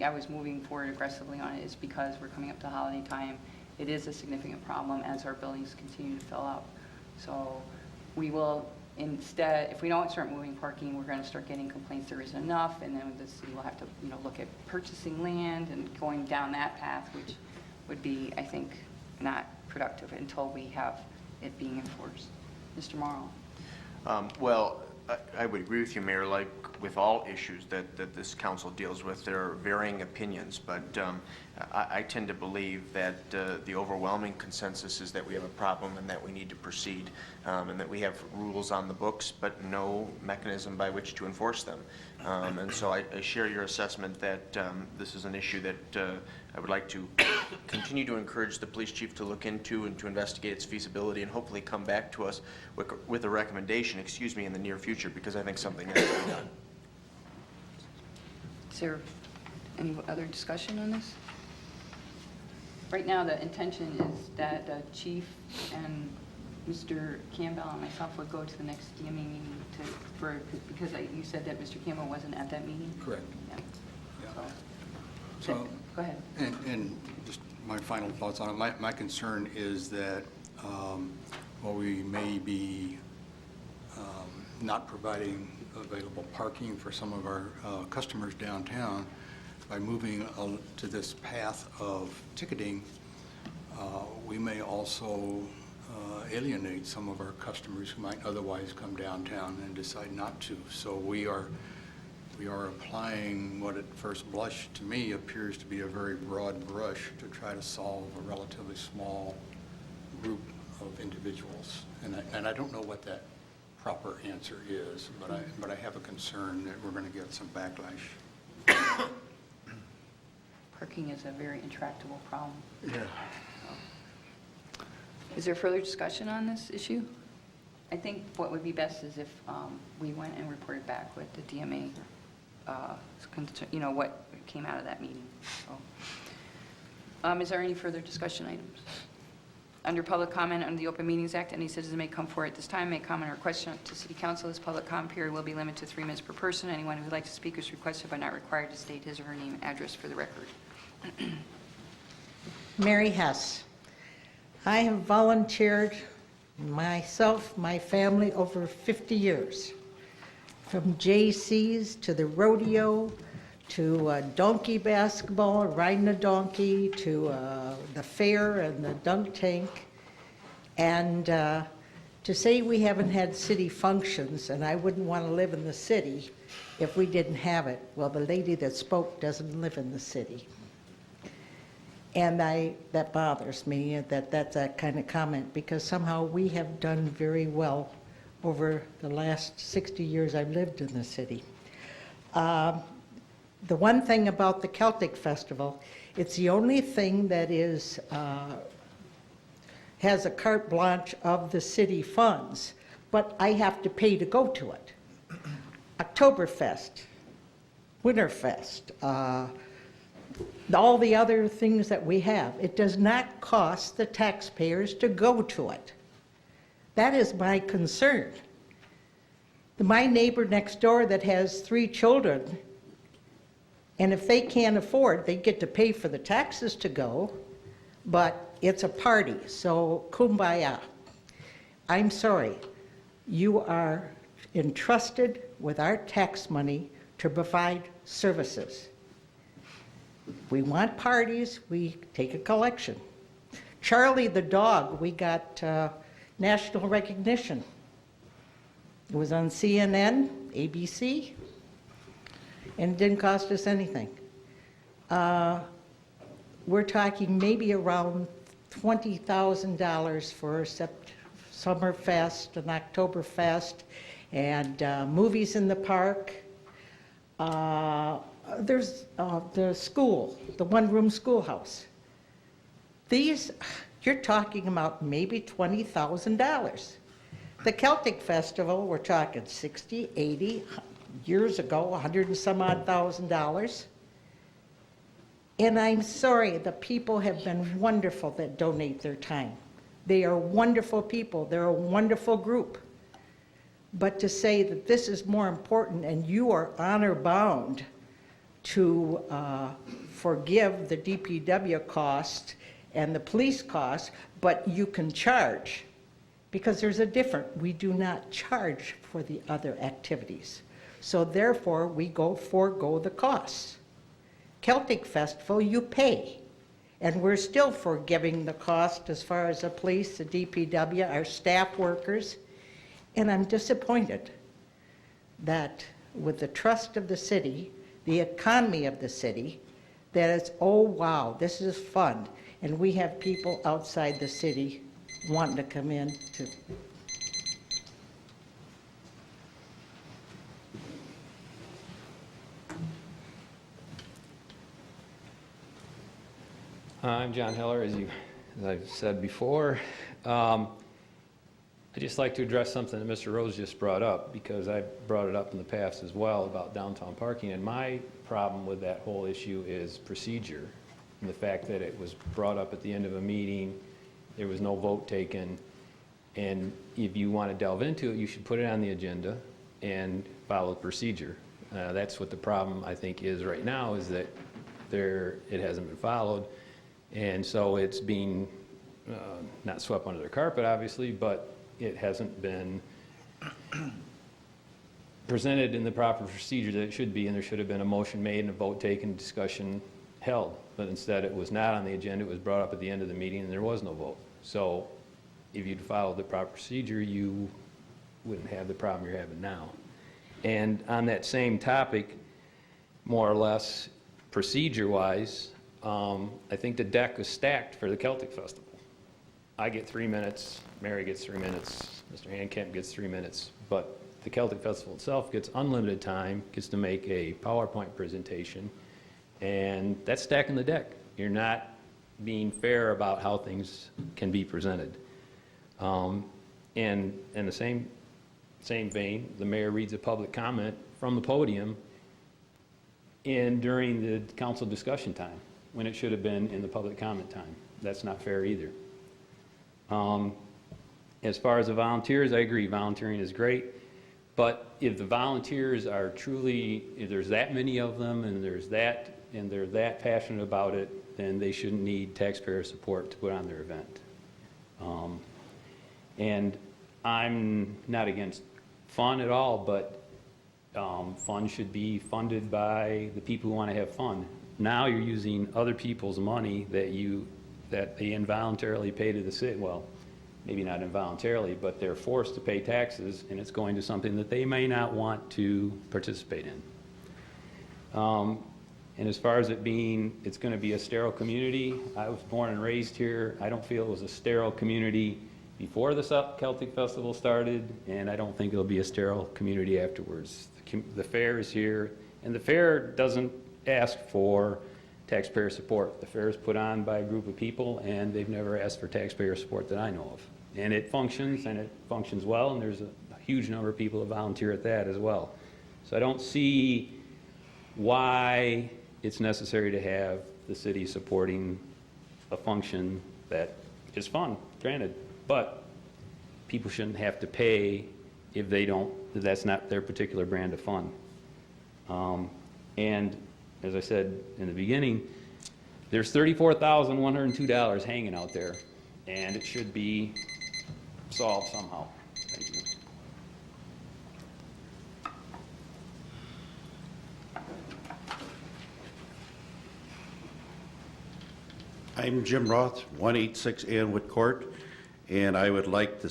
I was moving forward aggressively on it is because we're coming up to holiday time. It is a significant problem as our buildings continue to fill up. So we will instead, if we don't start moving parking, we're going to start getting complaints there isn't enough, and then the city will have to look at purchasing land and going down that path, which would be, I think, not productive until we have it being enforced. Mr. Morrow. Well, I would agree with you, Mayor. Like with all issues that this council deals with, there are varying opinions, but I tend to believe that the overwhelming consensus is that we have a problem and that we need to proceed, and that we have rules on the books, but no mechanism by which to enforce them. And so I share your assessment that this is an issue that I would like to continue to encourage the police chief to look into and to investigate its feasibility, and hopefully come back to us with a recommendation, in the near future, because I think something has to be done. Is there any other discussion on this? Right now, the intention is that the chief and Mr. Campbell and myself would go to the next DMA meeting because you said that Mr. Campbell wasn't at that meeting? Correct. Yeah. So, go ahead. And just my final thoughts on it. My concern is that while we may be not providing available parking for some of our customers downtown, by moving to this path of ticketing, we may also alienate some of our customers who might otherwise come downtown and decide not to. So we are applying what at first blush to me appears to be a very broad brush to try to solve a relatively small group of individuals. And I don't know what that proper answer is, but I have a concern that we're going to get some backlash. Parking is a very intractable problem. Yeah. Is there further discussion on this issue? I think what would be best is if we went and reported back with the DMA, what came out of that meeting. So, is there any further discussion items? Under public comment under the Open Meetings Act, any citizen may come forward at this time, make comment or question to City Council. This public comment period will be limited to 3 minutes per person. Anyone who would like to speak is requested but not required to state his or her name and address for the record. Mary Hess. I have volunteered myself, my family, over 50 years. From JC's to the rodeo, to donkey basketball, riding a donkey, to the fair and the dunk tank. And to say we haven't had city functions, and I wouldn't want to live in the city if we didn't have it. Well, the lady that spoke doesn't live in the city. And that bothers me, that's that kind of comment, because somehow we have done very well over the last 60 years I've lived in the city. The one thing about the Celtic Festival, it's the only thing that is has a carte blanche of the city funds, but I have to pay to go to it. Oktoberfest, Winterfest, all the other things that we have, it does not cost the taxpayers to go to it. That is my concern. My neighbor next door that has 3 children, and if they can't afford, they get to pay for the taxes to go, but it's a party, so kumbaya. I'm sorry, you are entrusted with our tax money to provide services. We want parties, we take a collection. Charlie the dog, we got national recognition. It was on CNN, ABC, and it didn't cost us anything. We're talking maybe around $20,000 for Summerfest and Oktoberfest and movies in the park. There's the school, the one-room schoolhouse. These, you're talking about maybe $20,000. The Celtic Festival, we're talking 60, 80 years ago, 100 and some odd $1,000. And I'm sorry, the people have been wonderful that donate their time. They are wonderful people. They're a wonderful group. But to say that this is more important and you are honor bound to forgive the DPW cost and the police cost, but you can charge, because there's a difference. We do not charge for the other activities. So therefore, we forego the costs. Celtic Festival, you pay. And we're still forgiving the cost as far as the police, the DPW, our staff workers. And I'm disappointed that with the trust of the city, the economy of the city, that it's, oh wow, this is fun. And we have people outside the city wanting to come in to. I'm John Heller, as I've said before. I'd just like to address something that Mr. Rose just brought up, because I brought it up in the past as well about downtown parking. And my problem with that whole issue is procedure, and the fact that it was brought up at the end of a meeting, there was no vote taken. And if you want to delve into it, you should put it on the agenda and follow the procedure. That's what the problem, I think, is right now, is that it hasn't been followed. And so it's being not swept under the carpet, obviously, but it hasn't been presented in the proper procedure that it should be, and there should have been a motion made and a vote taken, discussion held. But instead, it was not on the agenda. It was brought up at the end of the meeting, and there was no vote. So if you'd followed the proper procedure, you wouldn't have the problem you're having now. And on that same topic, more or less, procedure-wise, I think the deck is stacked for the Celtic Festival. I get 3 minutes, Mary gets 3 minutes, Mr. Handcamp gets 3 minutes, but the Celtic Festival itself gets unlimited time, gets to make a PowerPoint presentation, and that's stacking the deck. You're not being fair about how things can be presented. And in the same vein, the mayor reads a public comment from the podium during the council discussion time, when it should have been in the public comment time. That's not fair either. As far as the volunteers, I agree, volunteering is great. But if the volunteers are truly, if there's that many of them and they're that passionate about it, then they shouldn't need taxpayer support to put on their event. And I'm not against fun at all, but fun should be funded by the people who want to have fun. Now you're using other people's money that they involuntarily pay to the city. Well, maybe not involuntarily, but they're forced to pay taxes, and it's going to something that they may not want to participate in. And as far as it's going to be a sterile community, I was born and raised here. I don't feel it was a sterile community before the Celtic Festival started, and I don't think it'll be a sterile community afterwards. The fair is here, and the fair doesn't ask for taxpayer support. The fair is put on by a group of people, and they've never asked for taxpayer support that I know of. And it functions well, and there's a huge number of people that volunteer at that as well. So I don't see why it's necessary to have the city supporting a function that is fun, granted, but people shouldn't have to pay if that's not their particular brand of fun. And as I said in the beginning, there's $34,102 hanging out there, and it should be solved somehow. Thank you. I'm Jim Roth, 186 Anwood Court, and I would like to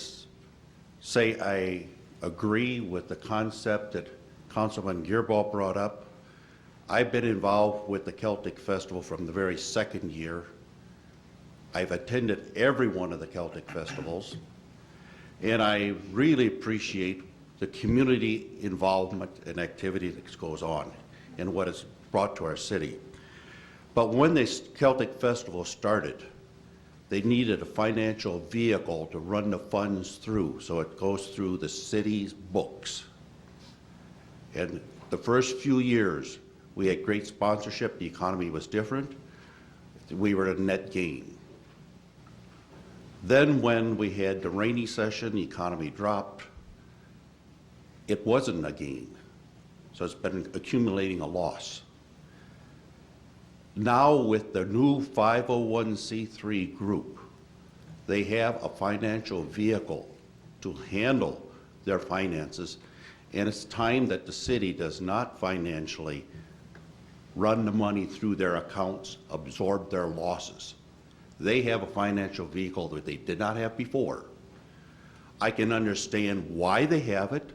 say I agree with the concept that Councilman Gearbaugh brought up. I've been involved with the Celtic Festival from the very second year. I've attended every one of the Celtic festivals, and I really appreciate the community involvement and activity that goes on and what it's brought to our city. But when this Celtic Festival started, they needed a financial vehicle to run the funds through, so it goes through the city's books. And the first few years, we had great sponsorship, the economy was different, we were at a net gain. Then when we had the rainy session, the economy dropped, it wasn't a gain. So it's been accumulating a loss. Now with the new 501c3 group, they have a financial vehicle to handle their finances, and it's time that the city does not financially run the money through their accounts, absorb their losses. They have a financial vehicle that they did not have before. I can understand why they have it.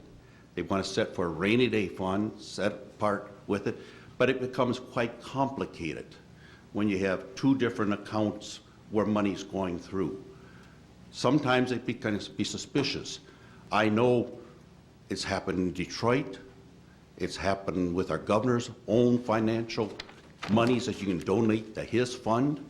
They want to set for a rainy day fund, set apart with it, but it becomes quite complicated when you have two different accounts where money's going through. Sometimes it becomes suspicious. I know it's happened in Detroit. It's happened with our governor's own financial monies that you can donate to his fund.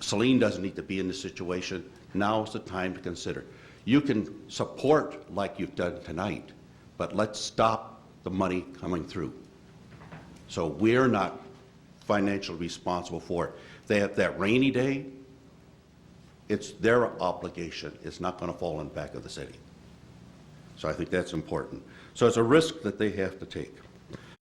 Saline doesn't need to be in this situation. Now is the time to consider. You can support like you've done tonight, but let's stop the money coming through. So we're not financially responsible for it. They have that rainy day. It's their obligation. It's not going to fall in the back of the city. So I think that's important. So it's a risk that they have to take.